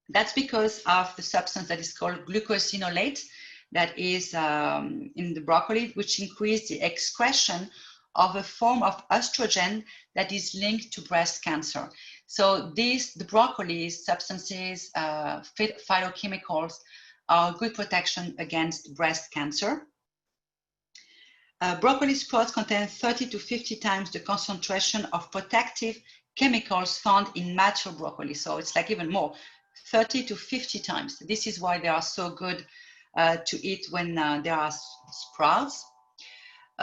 That's because of the substance that is called glucosinolate that is in the broccoli, which increases the excretion of a form of estrogen that is linked to breast cancer. So the broccoli substances, phytochemicals, are good protection against breast cancer. Broccoli sprouts contain 30 to 50 times the concentration of protective chemicals found in mature broccoli. So it's like even more, 30 to 50 times. This is why they are so good to eat when there are sprouts.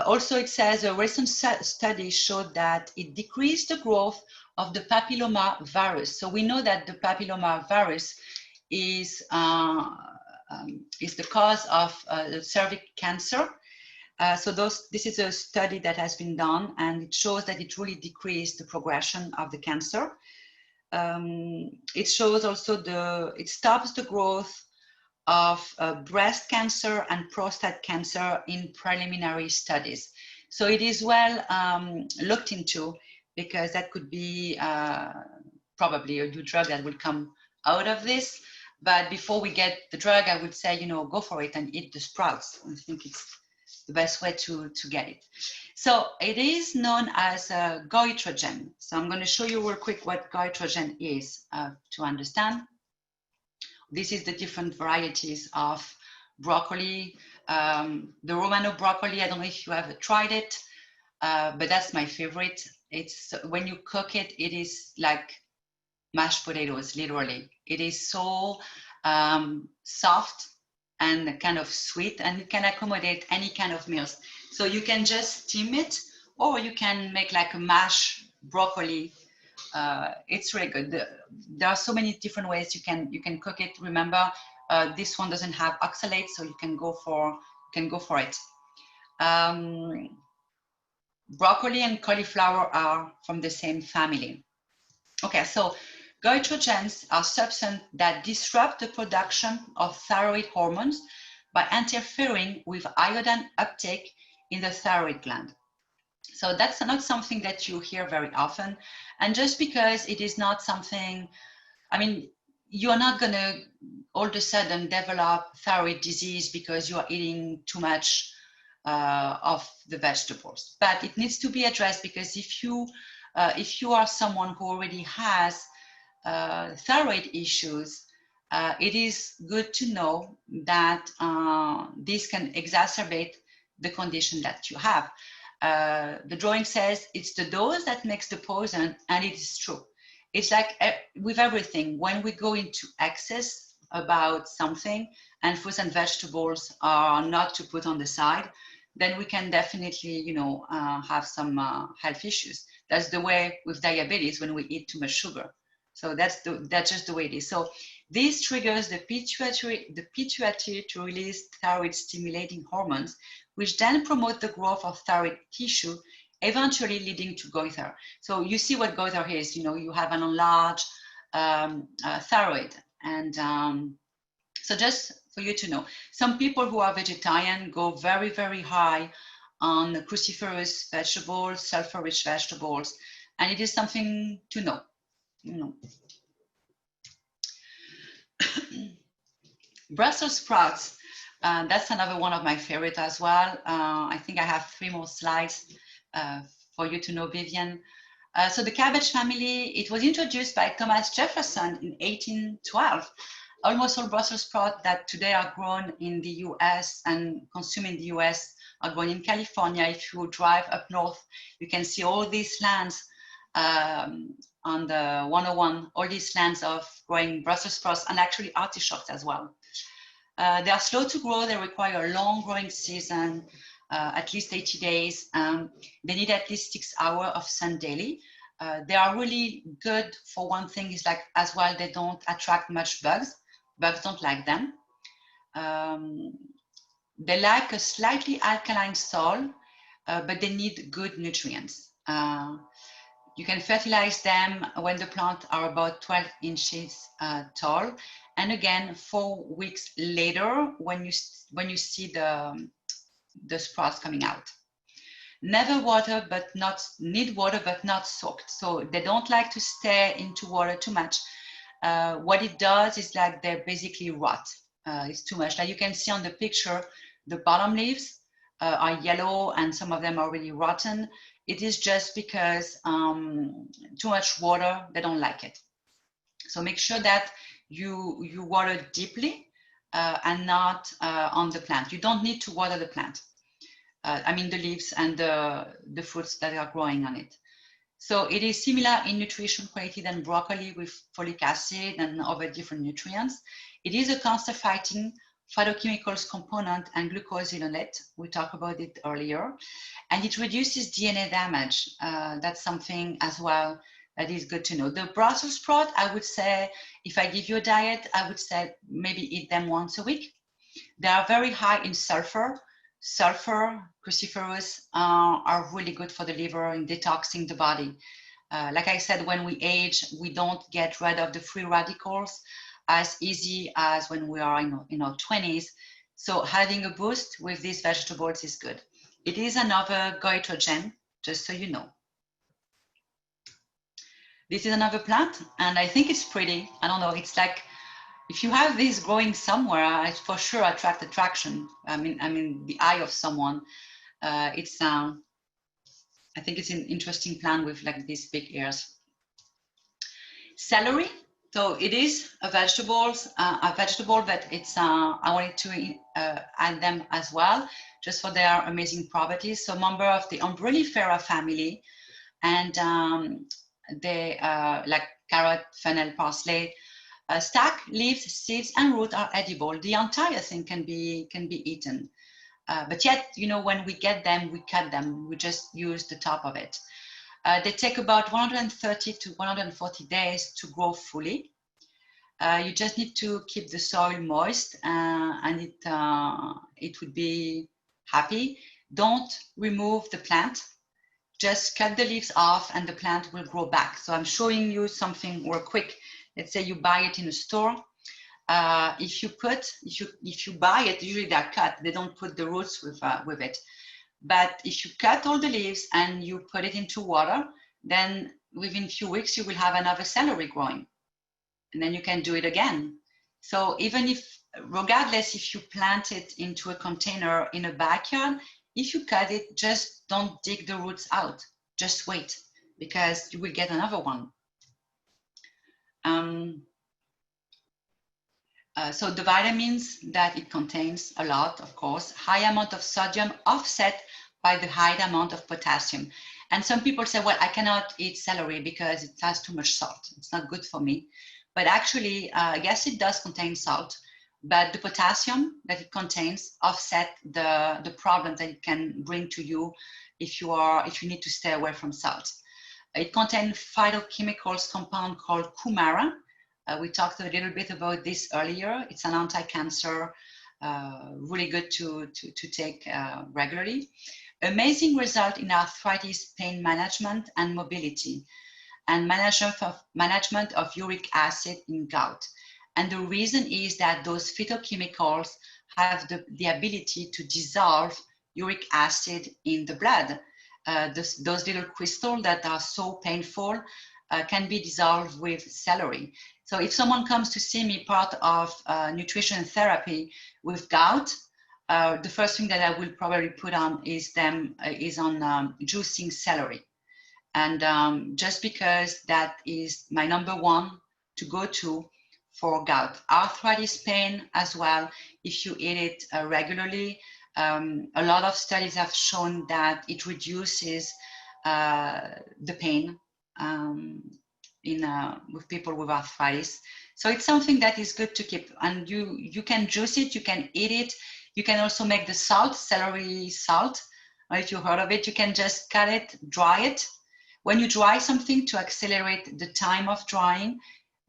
Also, it says a recent study showed that it decreased the growth of the papilloma virus. So we know that the papilloma virus is the cause of cervical cancer. So this is a study that has been done, and it shows that it really decreased the progression of the cancer. It shows also it stops the growth of breast cancer and prostate cancer in preliminary studies. So it is well looked into, because that could be probably a new drug that will come out of this. But before we get the drug, I would say, go for it and eat the sprouts. I think it's the best way to get it. So it is known as goitrogen. So I'm going to show you real quick what goitrogen is to understand. This is the different varieties of broccoli. The Romano broccoli, I don't know if you ever tried it, but that's my favorite. It's when you cook it, it is like mashed potatoes, literally. It is so soft and kind of sweet, and it can accommodate any kind of meals. So you can just steam it, or you can make like a mashed broccoli. It's really good. There are so many different ways you can cook it. Remember, this one doesn't have oxalate, so you can go for it. Broccoli and cauliflower are from the same family. Okay, so goitrogens are substances that disrupt the production of thyroid hormones by interfering with iodine uptake in the thyroid gland. So that's not something that you hear very often. And just because it is not something, I mean, you're not going to all of a sudden develop thyroid disease because you are eating too much of the vegetables. But it needs to be addressed, because if you are someone who already has thyroid issues, it is good to know that this can exacerbate the condition that you have. The drawing says it's the dose that makes the poison, and it is true. It's like with everything, when we go into excess about something, and fruits and vegetables are not to put on the side, then we can definitely, have some health issues. That's the way with diabetes when we eat too much sugar. So that's just the way it is. So this triggers the pituitary to release thyroid stimulating hormones, which then promote the growth of thyroid tissue, eventually leading to goiter. So you see what goiter is. You have an enlarged thyroid, and so just for you to know, some people who are vegetarian go very, very high on cruciferous vegetables, sulfur-rich vegetables, and it is something to know. Brussels sprouts, that's another one of my favorite as well. I think I have 3 more slides for you to know, Vivian. So the cabbage family, it was introduced by Thomas Jefferson in 1812. Almost all Brussels sprouts that today are grown in the US and consumed in the US are grown in California. If you drive up north, you can see all these lands on the 101, all these lands of growing Brussels sprouts, and actually artichokes as well. They are slow to grow. They require a long growing season, at least 80 days. They need at least 6 hours of sun daily. They are really good for one thing, is like as well, they don't attract much bugs. Bugs don't like them. They like a slightly alkaline soil, but they need good nutrients. You can fertilize them when the plants are about 12 inches tall. And again, 4 weeks later, when you see the sprouts coming out. Never water, but not need water, but not soaked. So they don't like to stay into water too much. What it does is like they basically rot. It's too much. Like you can see on the picture, the bottom leaves are yellow, and some of them are really rotten. It is just because too much water, they don't like it. So make sure that you water deeply and not on the plant. You don't need to water the plant. I mean the leaves and the fruits that are growing on it. So it is similar in nutrition quality than broccoli, with folic acid and other different nutrients. It is a cancer-fighting phytochemicals component and glucosinolate. We talked about it earlier. And it reduces DNA damage. That's something as well that is good to know. The Brussels sprout, I would say, if I give you a diet, I would say maybe eat them once a week. They are very high in sulfur. Sulfur, cruciferous are really good for the liver in detoxing the body. Like I said, when we age, we don't get rid of the free radicals as easy as when we are in our 20s. So having a boost with these vegetables is good. It is another goitrogen, just so you know. This is another plant, and I think it's pretty. I don't know, it's like, if you have this growing somewhere, it for sure attraction. I mean, the eye of someone. I think it's an interesting plant with like these big ears. Celery. So it is a vegetable, but it's. I wanted to add them as well, just for their amazing properties. So member of the Umbellifera family, and they like carrot, fennel, parsley. Stack, leaves, seeds, and root are edible. The entire thing can be eaten. But yet, when we get them, we cut them. We just use the top of it. They take about 130 to 140 days to grow fully. You just need to keep the soil moist, and it would be happy. Don't remove the plant. Just cut the leaves off, and the plant will grow back. So I'm showing you something real quick. Let's say you buy it in a store. If you buy it, usually they're cut. They don't put the roots with it. But if you cut all the leaves and you put it into water, then within a few weeks you will have another celery growing. and then you can do it again. So even if, regardless if you plant it into a container in a backyard, if you cut it, just don't dig the roots out. Just wait, because you will get another one. So the vitamins that it contains, a lot, of course, high amount of sodium offset by the high amount of potassium. And some people say, well, I cannot eat celery because it has too much salt. It's not good for me. But actually, yes, it does contain salt, but the potassium that it contains offset the problem that it can bring to you if you need to stay away from salt. It contains phytochemicals compound called coumarin. We talked a little bit about this earlier. It's an anti-cancer, really good to take regularly. Amazing result in arthritis, pain management, and mobility, and management of uric acid in gout. And the reason is that those phytochemicals have the ability to dissolve uric acid in the blood. Those little crystals that are so painful can be dissolved with celery. So if someone comes to see me part of nutrition therapy with gout, the first thing that I will probably put on is on juicing celery. And just because that is my number one to go to for gout. Arthritis pain as well, if you eat it regularly. A lot of studies have shown that it reduces the pain with people with arthritis. So it's something that is good to keep. And you can juice it, you can eat it. You can also make the salt, celery salt. If you heard of it, you can just cut it, dry it. When you dry something, to accelerate the time of drying,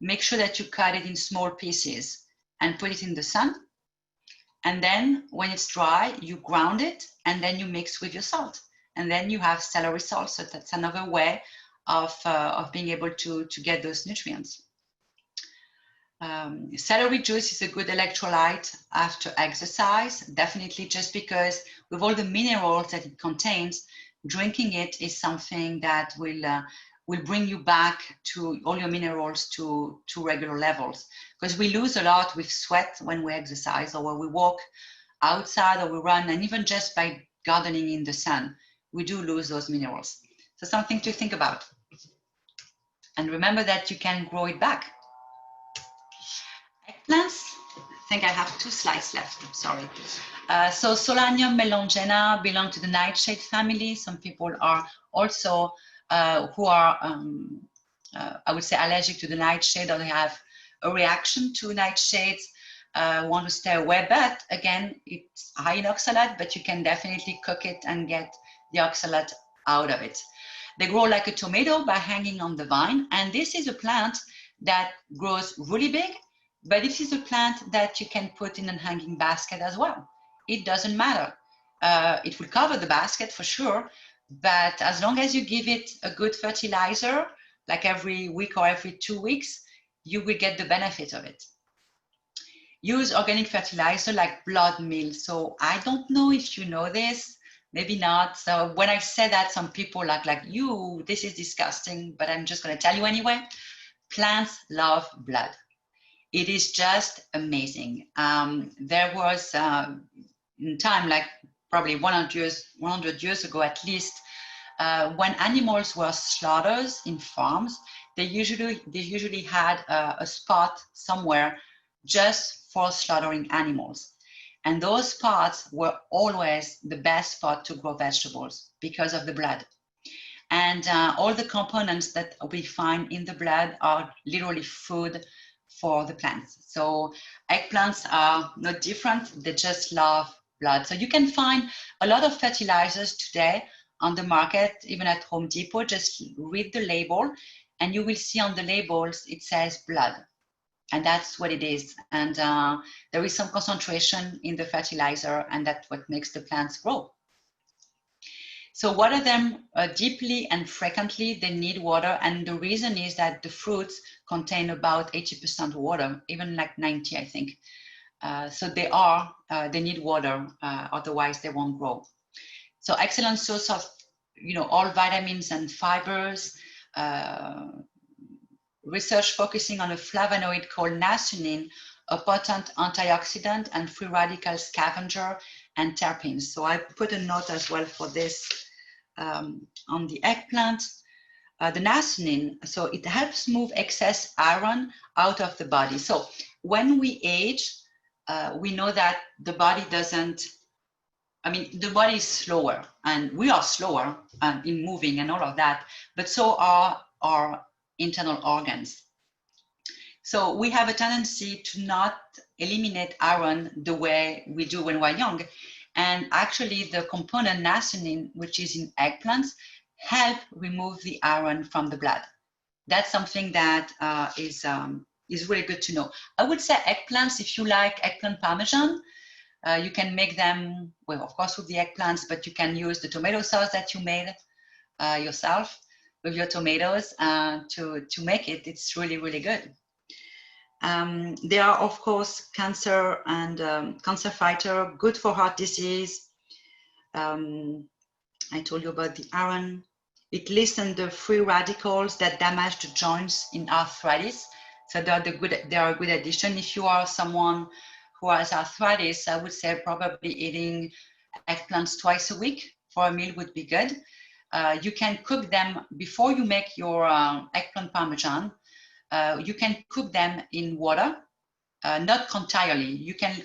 make sure that you cut it in small pieces and put it in the sun. And then when it's dry, you ground it and then you mix with your salt. And then you have celery salt. So that's another way of being able to get those nutrients. Celery juice is a good electrolyte after exercise, definitely, just because with all the minerals that it contains, drinking it is something that will bring you back to all your minerals to regular levels. Because we lose a lot with sweat when we exercise, or when we walk outside, or we run, and even just by gardening in the sun, we do lose those minerals. So something to think about. And remember that you can grow it back. Eggplants, I think I have 2 slides left, I'm sorry. So Solanium melongena belong to the nightshade family. Some people are also who are, I would say, allergic to the nightshade, or they have a reaction to nightshades, want to stay away. But again, it's high in oxalate, but you can definitely cook it and get the oxalate out of it. They grow like a tomato by hanging on the vine. And this is a plant that grows really big, but this is a plant that you can put in a hanging basket as well. It doesn't matter. It will cover the basket for sure, but as long as you give it a good fertilizer, like every week or every 2 weeks, you will get the benefit of it. Use organic fertilizer like blood meal. So I don't know if you know this, maybe not. So when I say that, some people are like, you, this is disgusting, but I'm just going to tell you anyway. Plants love blood. It is just amazing. There was in time, like probably 100 years ago at least, when animals were slaughtered in farms, they usually had a spot somewhere just for slaughtering animals. And those spots were always the best spot to grow vegetables because of the blood. And all the components that we find in the blood are literally food for the plants. So eggplants are not different, they just love blood. So you can find a lot of fertilizers today on the market, even at Home Depot. Just read the label and you will see on the labels it says blood, and that's what it is. And there is some concentration in the fertilizer, and that's what makes the plants grow. So water them deeply and frequently. They need water, and the reason is that the fruits contain about 80% water, even like 90, I think. So they need water, otherwise they won't grow. So excellent source of, all vitamins and fibers, research focusing on a flavonoid called nasonin, a potent antioxidant and free radical scavenger, and terpenes. So I put a note as well for this on the eggplant. The nasonin, so it helps move excess iron out of the body. So when we age, we know that the body doesn't, the body is slower, and we are slower in moving and all of that, but so are our internal organs. So we have a tendency to not eliminate iron the way we do when we're young. And actually the component nasonin, which is in eggplants, help remove the iron from the blood. That's something that is really good to know. I would say eggplants, if you like eggplant parmesan, you can make them, well, of course, with the eggplants, but you can use the tomato sauce that you made yourself with your tomatoes to make it. It's really, really good. They are, of course, cancer and cancer fighter, good for heart disease. I told you about the iron. It listens the free radicals that damage the joints in arthritis. So they are a good addition. If you are someone who has arthritis, I would say probably eating eggplants twice a week for a meal would be good. You can cook them before you make your eggplant parmesan. You can cook them in water, not entirely. You can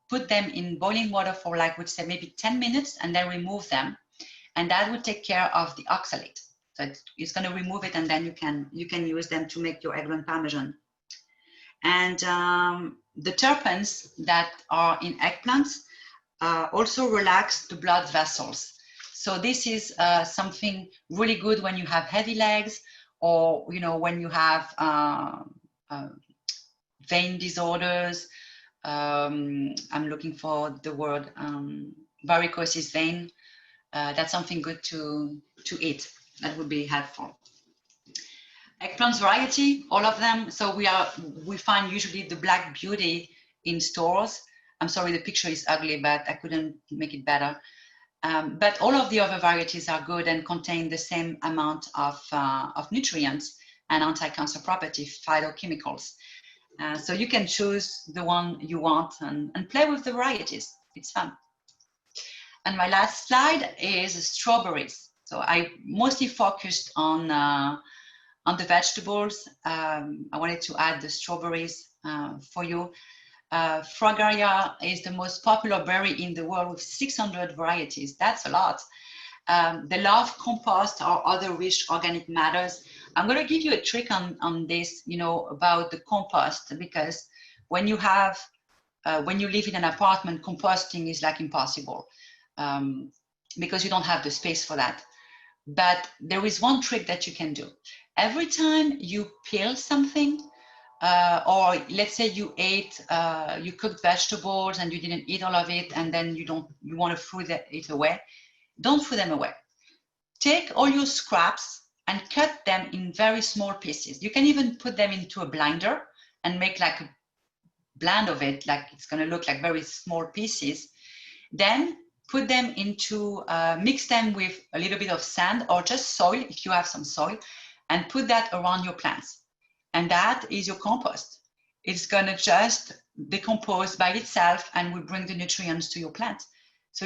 put them in boiling water for, like, would say maybe 10 minutes and then remove them. And that would take care of the oxalate. So it's going to remove it, and then you can use them to make your eggplant parmesan. And the terpenes that are in eggplants also relax the blood vessels. So this is something really good when you have heavy legs, or when you have vein disorders. I'm looking for the word varicose vein. That's something good to eat. That would be helpful. Eggplants variety, all of them. So we find usually the Black Beauty in stores. I'm sorry, the picture is ugly, but I couldn't make it better. But all of the other varieties are good and contain the same amount of nutrients and anti-cancer property, phytochemicals. So you can choose the one you want and play with the varieties. It's fun. And my last slide is strawberries. So I mostly focused on the vegetables. I wanted to add the strawberries for you. Fragaria is the most popular berry in the world with 600 varieties. That's a lot. They love compost or other rich organic matters. I'm going to give you a trick on this, about the compost, because when you live in an apartment, composting is like impossible because you don't have the space for that. But there is one trick that you can do. Every time you peel something, or let's say you cooked vegetables and you didn't eat all of it, and then you want to throw it away, don't throw them away. Take all your scraps and cut them in very small pieces. You can even put them into a blender and make like a blend of it, like it's going to look like very small pieces. Then put them into, mix them with a little bit of sand or just soil, if you have some soil, and put that around your plants. And that is your compost. It's going to just decompose by itself and will bring the nutrients to your plant. So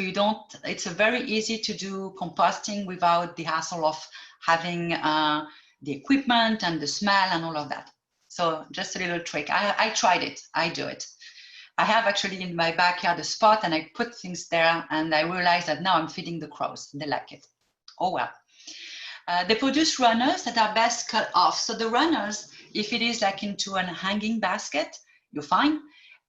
it's a very easy to do composting without the hassle of having the equipment and the smell and all of that. So just a little trick. I tried it. I do it. I have actually in my backyard a spot, and I put things there, and I realized that now I'm feeding the crows. They like it. Oh well. They produce runners that are best cut off. So the runners, if it is like into a hanging basket, you're fine.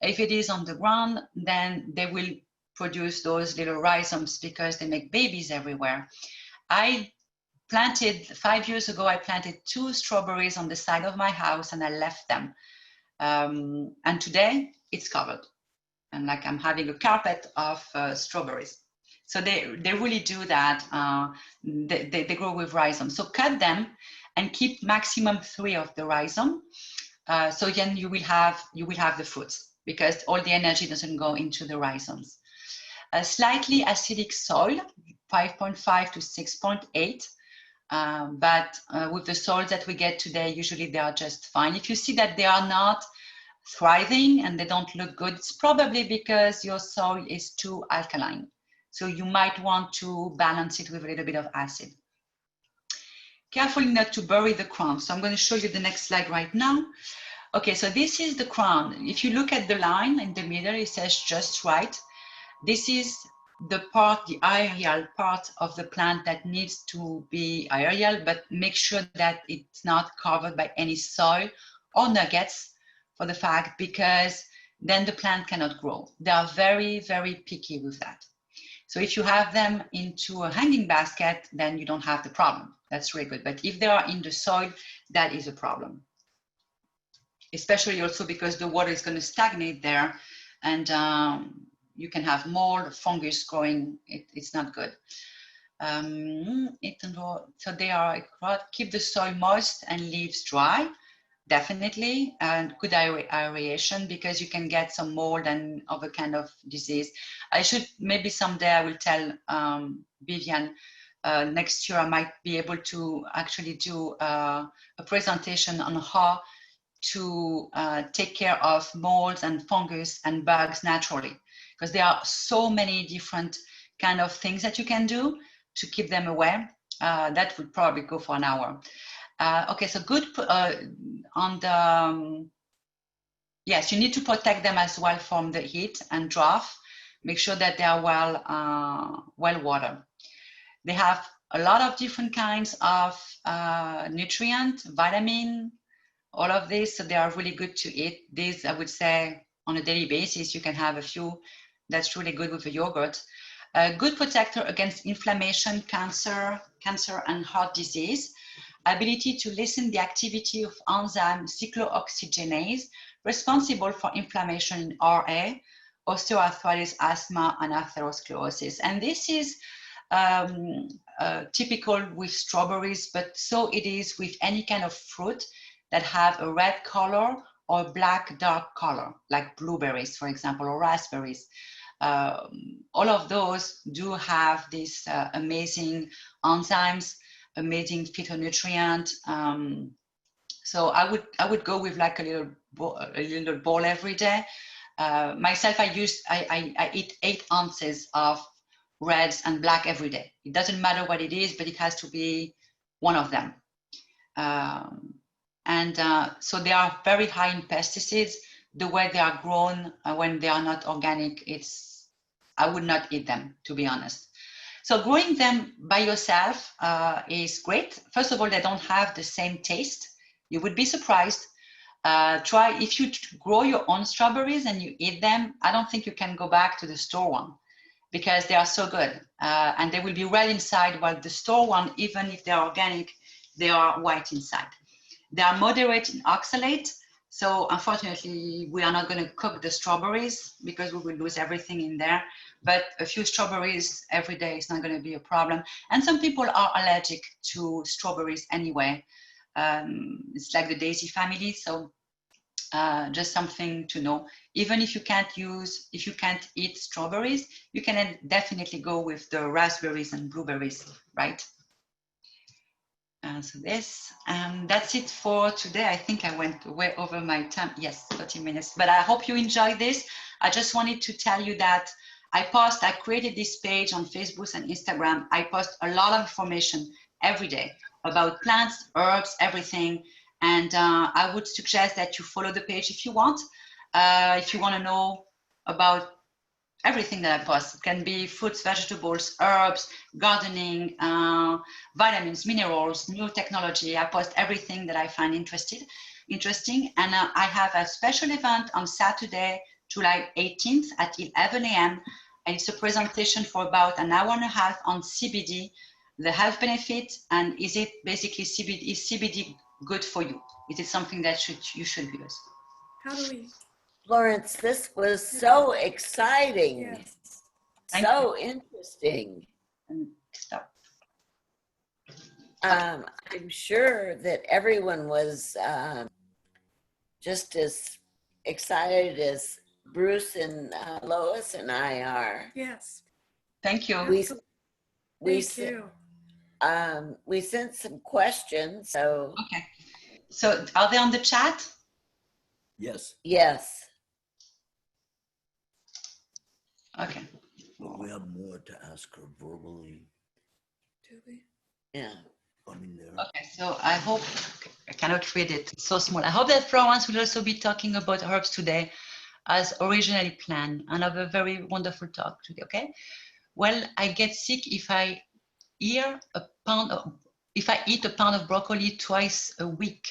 If it is on the ground, then they will produce those little rhizomes because they make babies everywhere. 5 years ago, I planted 2 strawberries on the side of my house, and I left them. And today it's covered. And like I'm having a carpet of strawberries. So they really do that. They grow with rhizomes. So cut them and keep maximum 3 of the rhizome. So then you will have the fruits, because all the energy doesn't go into the rhizomes. A slightly acidic soil, 5.5 to 6.8. But with the soils that we get today, usually they are just fine. If you see that they are not thriving and they don't look good, it's probably because your soil is too alkaline. So you might want to balance it with a little bit of acid. Carefully not to bury the crown. So I'm going to show you the next slide right now. Okay, so this is the crown. If you look at the line in the middle, it says just right. This is the part, the aerial part of the plant that needs to be aerial, but make sure that it's not covered by any soil or nuggets for the fact, because then the plant cannot grow. They are very, very picky with that. So if you have them into a hanging basket, then you don't have the problem. That's really good. But if they are in the soil, that is a problem. Especially also because the water is going to stagnate there, and you can have mold, fungus growing. It's not good. So they are, keep the soil moist and leaves dry, definitely, and good aeration, because you can get some mold and other kind of disease. I should, maybe someday I will tell Vivian, next year I might be able to actually do a presentation on how to take care of molds and fungus and bugs naturally, because there are so many different kind of things that you can do to keep them away. That would probably go for an hour. Okay, so good on the, yes, you need to protect them as well from the heat and drought. Make sure that they are well watered. They have a lot of different kinds of nutrient, vitamin, all of this, so they are really good to eat. These, I would say, on a daily basis, you can have a few. That's really good with the yogurt. A good protector against inflammation, cancer, and heart disease. Ability to listen the activity of enzyme cyclooxygenase, responsible for inflammation in RA, osteoarthritis, asthma, and atherosclerosis. And this is typical with strawberries, but so it is with any kind of fruit that have a red color or black dark color, like blueberries, for example, or raspberries. All of those do have these amazing enzymes, amazing phytonutrient. So I would go with like a little bowl every day. Myself, I eat 8 ounces of reds and black every day. It doesn't matter what it is, but it has to be one of them. So they are very high in pesticides. The way they are grown, when they are not organic, I would not eat them, to be honest. So growing them by yourself is great. First of all, they don't have the same taste. You would be surprised. Try, if you grow your own strawberries and you eat them, I don't think you can go back to the store one, because they are so good. And they will be red inside, while the store one, even if they're organic, they are white inside. They are moderate in oxalate. So unfortunately, we are not going to cook the strawberries because we will lose everything in there. But a few strawberries every day is not going to be a problem. And some people are allergic to strawberries anyway. It's like the daisy family. So just something to know. Even if you can't eat strawberries, you can definitely go with the raspberries and blueberries, right? So that's it for today. I think I went way over my time. Yes, 30 minutes, but I hope you enjoyed this. I just wanted to tell you that I created this page on Facebook and Instagram. I post a lot of information every day about plants, herbs, everything. And I would suggest that you follow the page if you want. If you want to know about everything that I post. It can be fruits, vegetables, herbs, gardening, vitamins, minerals, new technology. I post everything that I find interesting. And I have a special event on Saturday, July 18th at 11 a.m. And it's a presentation for about an hour and a half on CBD, the health benefit, and is it basically CBD, is CBD good for you? Is it something that you should use? How do we? Florence, this was so exciting. Yes. So interesting. And stop. I'm sure that everyone was just as excited as Bruce and Lois and I are. Yes. Thank you. We Thank you. We sent some questions, so Okay. So are they on the chat? Yes, yes. Okay. but we have more to ask her verbally. Do we? Yeah. I mean, there. Okay, so I hope, I cannot read it, it's so small. I hope that Florence will also be talking about herbs today as originally planned, and have a very wonderful talk today, okay? Well, I get sick if I eat a pound of broccoli twice a week.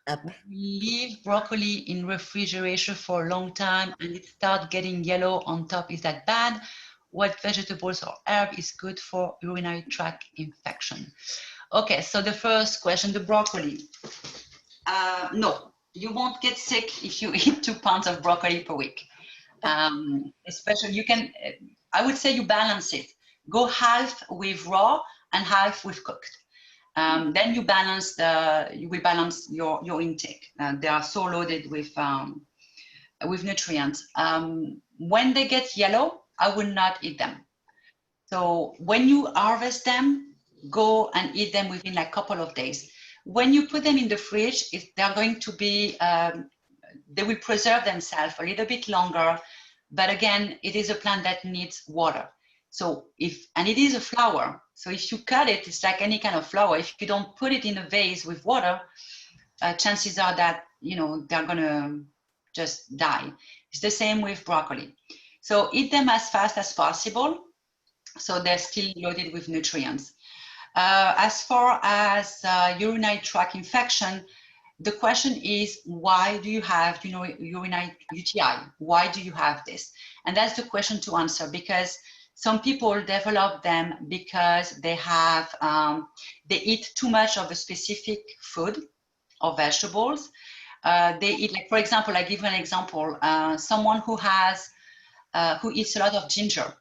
Up. Leave broccoli in refrigeration for a long time and it starts getting yellow on top. Is that bad? What vegetables or herb is good for urinary tract infection? Okay, so the first question, the broccoli. No, you won't get sick if you eat 2 pounds of broccoli per week. Especially you can, I would say you balance it. Go half with raw and half with cooked. Then you will balance your intake. They are so loaded with nutrients. When they get yellow, I will not eat them. So when you harvest them, go and eat them within like a couple of days. When you put them in the fridge, they're going to be, they will preserve themselves a little bit longer. But again, it is a plant that needs water. So and it is a flower. So if you cut it, it's like any kind of flower. If you don't put it in a vase with water, chances are that, they're gonna just die. It's the same with broccoli. So eat them as fast as possible. So they're still loaded with nutrients. As far as urinary tract infection, the question is, why do you have, urinary UTI? Why do you have this? And that's the question to answer, because some people develop them because they have, they eat too much of a specific food or vegetables. They eat, like, for example, I give you an example. Someone who eats a lot of ginger,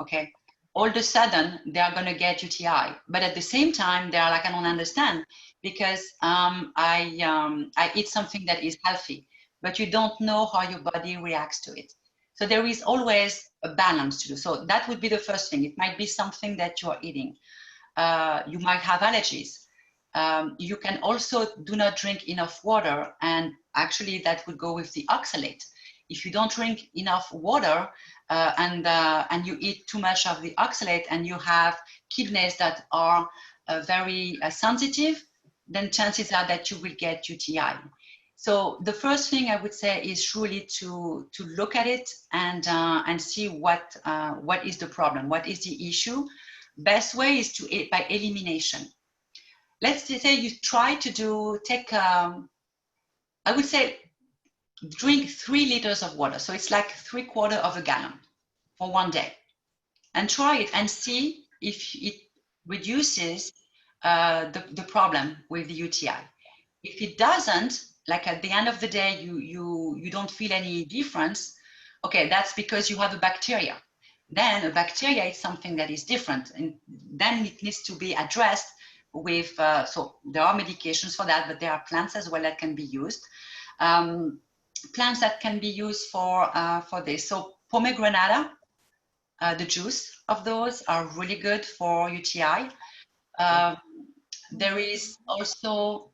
okay? All of a sudden, they are going to get UTI. But at the same time, they are like, I don't understand, because I eat something that is healthy, but you don't know how your body reacts to it. So there is always a balance to do. So that would be the first thing. It might be something that you are eating. You might have allergies. You can also do not drink enough water, and actually that would go with the oxalate. If you don't drink enough water and you eat too much of the oxalate and you have kidneys that are very sensitive, then chances are that you will get UTI. So the first thing I would say is really to look at it and see what is the problem, what is the issue. Best way is to eat by elimination. Let's say you try to I would say drink 3 liters of water. So it's like 3/4 of a gallon for one day, and try it and see if it reduces the problem with the UTI. If it doesn't, like at the end of the day, you don't feel any difference, okay, that's because you have a bacteria. Then a bacteria is something that is different, and then it needs to be addressed with, so there are medications for that, but there are plants as well that can be used. Plants that can be used for this. So pomegranate, the juice of those are really good for UTI. There is also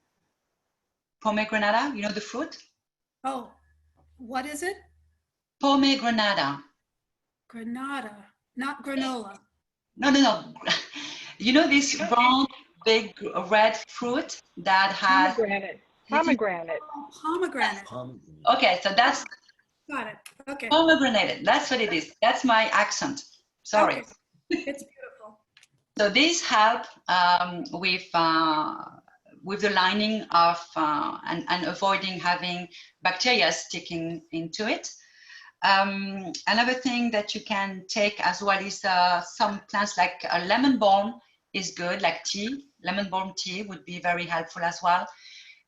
pomegranate, the fruit? Oh, what is it? Pomegranate. Granada, not granola. No. This round, big red fruit that has... Pomegranate. Oh, pomegranate. Okay, so that's... Got it. Okay. Pomegranate, that's what it is. That's my accent. Sorry. Okay. It's beautiful. So these help with the lining of and avoiding having bacteria sticking into it. Another thing that you can take as well is some plants like lemon balm is good, like tea. Lemon balm tea would be very helpful as well.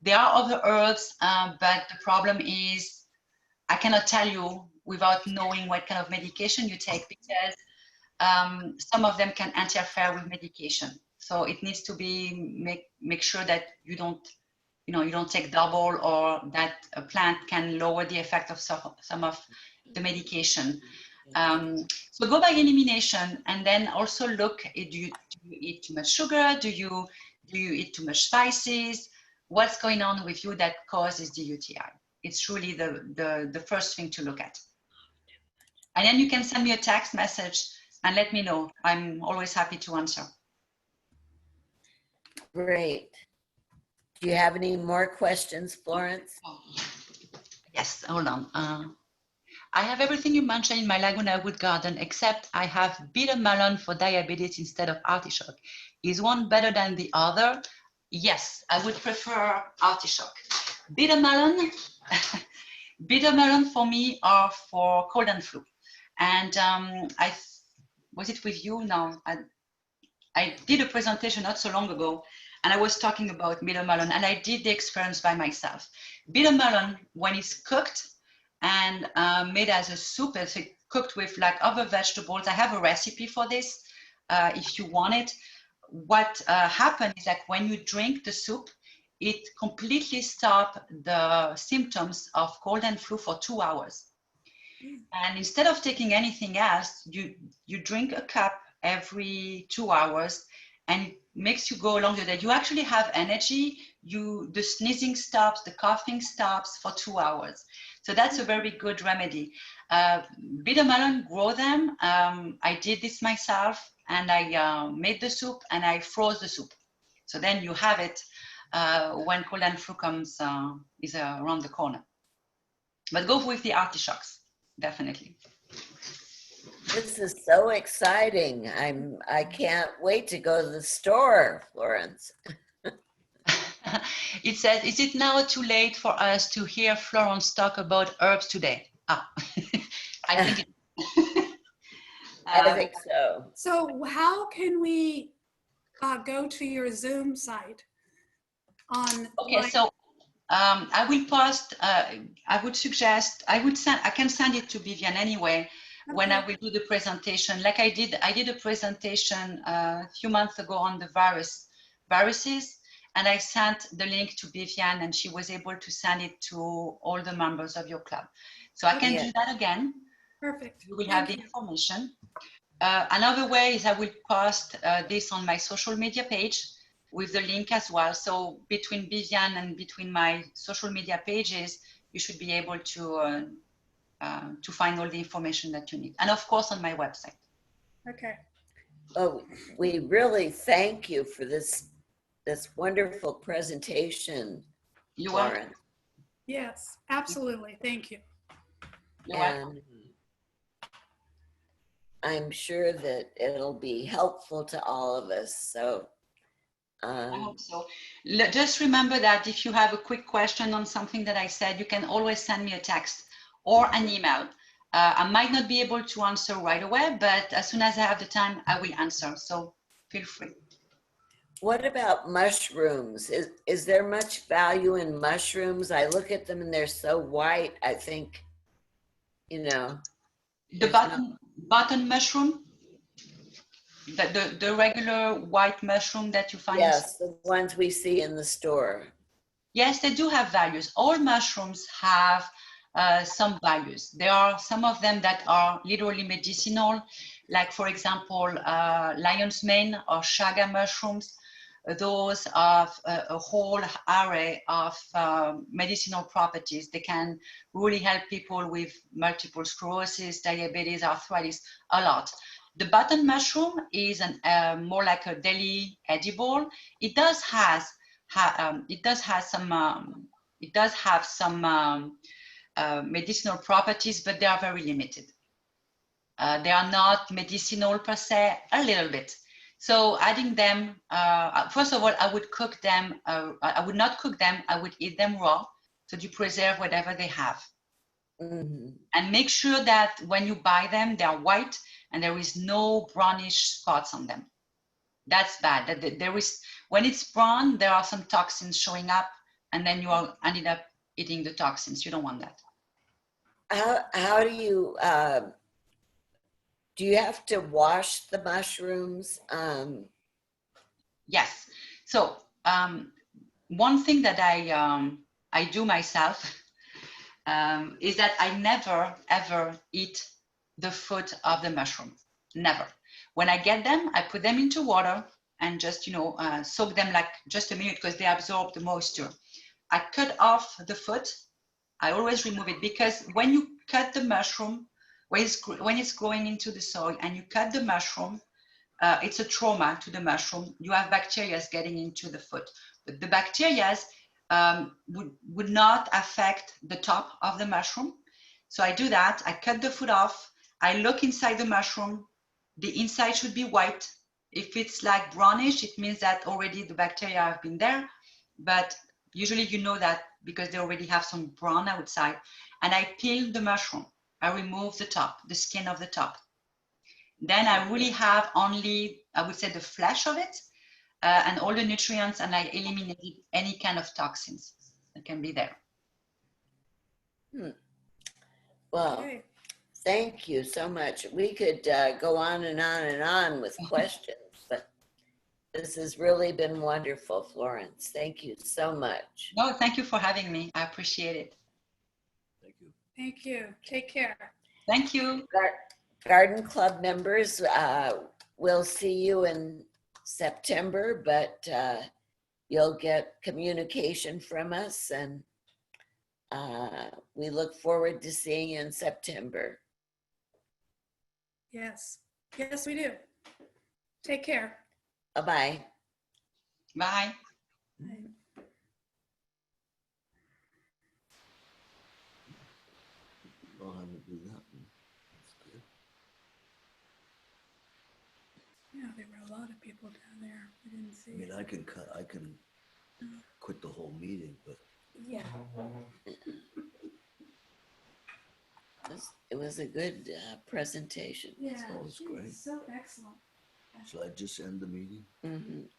There are other herbs, but the problem is I cannot tell you without knowing what kind of medication you take, because some of them can interfere with medication. So it needs to be make sure that you don't take double, or that a plant can lower the effect of some of the medication. So go by elimination, and then also look, do you eat too much sugar? Do you eat too much spices? What's going on with you that causes the UTI? It's really the first thing to look at. And then you can send me a text message and let me know. I'm always happy to answer. Great. Do you have any more questions, Florence? Yes, hold on. I have everything you mentioned in my Laguna wood garden, except I have bitter melon for diabetes instead of artichoke. Is one better than the other? Yes, I would prefer artichoke. Bitter melon, bitter melon for me are for cold and flu. And was it with you? No, I did a presentation not so long ago, and I was talking about bitter melon, and I did the experience by myself. Bitter melon, when it's cooked and made as a soup, it's cooked with like other vegetables. I have a recipe for this if you want it. What happens is that when you drink the soup, it completely stops the symptoms of cold and flu for 2 hours. And instead of taking anything else, you drink a cup every 2 hours, and it makes you go along the day. You actually have energy. The sneezing stops, the coughing stops for 2 hours. So that's a very good remedy. Bitter melon, grow them. I did this myself, and I made the soup and I froze the soup. So then you have it when cold and flu comes is around the corner. But go with the artichokes, definitely. This is so exciting. I can't wait to go to the store, Florence. It says, is it now too late for us to hear Florence talk about herbs today? Ah, I think I think so. So how can we go to your Zoom site on? okay, so I will post, I would suggest, I can send it to Vivian anyway, when I will do the presentation. Like I did a presentation a few months ago on the viruses, and I sent the link to Vivian, and she was able to send it to all the members of your club. So I can do that again. Perfect. You will have the information. Another way is I will post this on my social media page with the link as well. So between Vivian and between my social media pages, you should be able to find all the information that you need. And of course on my website. Okay. Oh, we really thank you for this wonderful presentation, You Florence. Yes, absolutely. Thank you. You're welcome. I'm sure that it'll be helpful to all of us. So I hope so. Just remember that if you have a quick question on something that I said, you can always send me a text or an email. I might not be able to answer right away, but as soon as I have the time, I will answer. So feel free. what about mushrooms? Is there much value in mushrooms? I look at them and they're so white. I think, you know. The button mushroom, the regular white mushroom that you find. Yes, the ones we see in the store. Yes, they do have values. All mushrooms have some values. There are some of them that are literally medicinal, like for example, lion's mane or chaga mushrooms. Those have a whole array of medicinal properties. They can really help people with multiple sclerosis, diabetes, arthritis, a lot. The button mushroom is more like a daily edible. It does have some medicinal properties, but they are very limited. They are not medicinal per se, a little bit. So adding them, first of all, I would cook them. I would not cook them. I would eat them raw. So you preserve whatever they have. Mm-hmm. And make sure that when you buy them, they are white and there is no brownish spots on them. That's bad. When it's brown, there are some toxins showing up, and then you are ended up eating the toxins. You don't want that. How do you have to wash the mushrooms? Yes. So one thing that I do myself is that I never ever eat the foot of the mushroom. Never. When I get them, I put them into water and just, soak them like just a minute because they absorb the moisture. I cut off the foot. I always remove it because when you cut the mushroom, when it's growing into the soil and you cut the mushroom, it's a trauma to the mushroom. You have bacteria getting into the foot, but the bacteria would not affect the top of the mushroom. So I do that. I cut the foot off. I look inside the mushroom. The inside should be white. If it's like brownish, it means that already the bacteria have been there. But usually you know that because they already have some brown outside. And I peel the mushroom. I remove the top, the skin of the top. Then I really have only, I would say, the flesh of it and all the nutrients, and I eliminate any kind of toxins that can be there. Well, Okay. thank you so much. We could go on and on and on with questions, but this has really been wonderful, Florence. Thank you so much. No, thank you for having me. I appreciate it. Thank you. Thank you. Take care. Thank you. Garden Club members, we'll see you in September, but you'll get communication from us, and we look forward to seeing you in September. Yes. Yes, we do. Take care. Bye-bye. Bye. I'll have to do that one. That's good. Yeah, there were a lot of people down there. We didn't see. I mean, I can quit the whole meeting, but Yeah. It was a good presentation. Yeah. Oh, it's geez, great. So excellent. should I just end the meeting?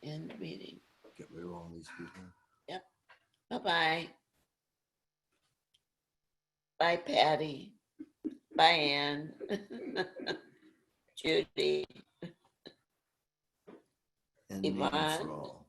End meeting. Get rid of all these people? Bye-bye. Bye, Patty. Bye, Ann. Judy. End meeting Yvonne. for all.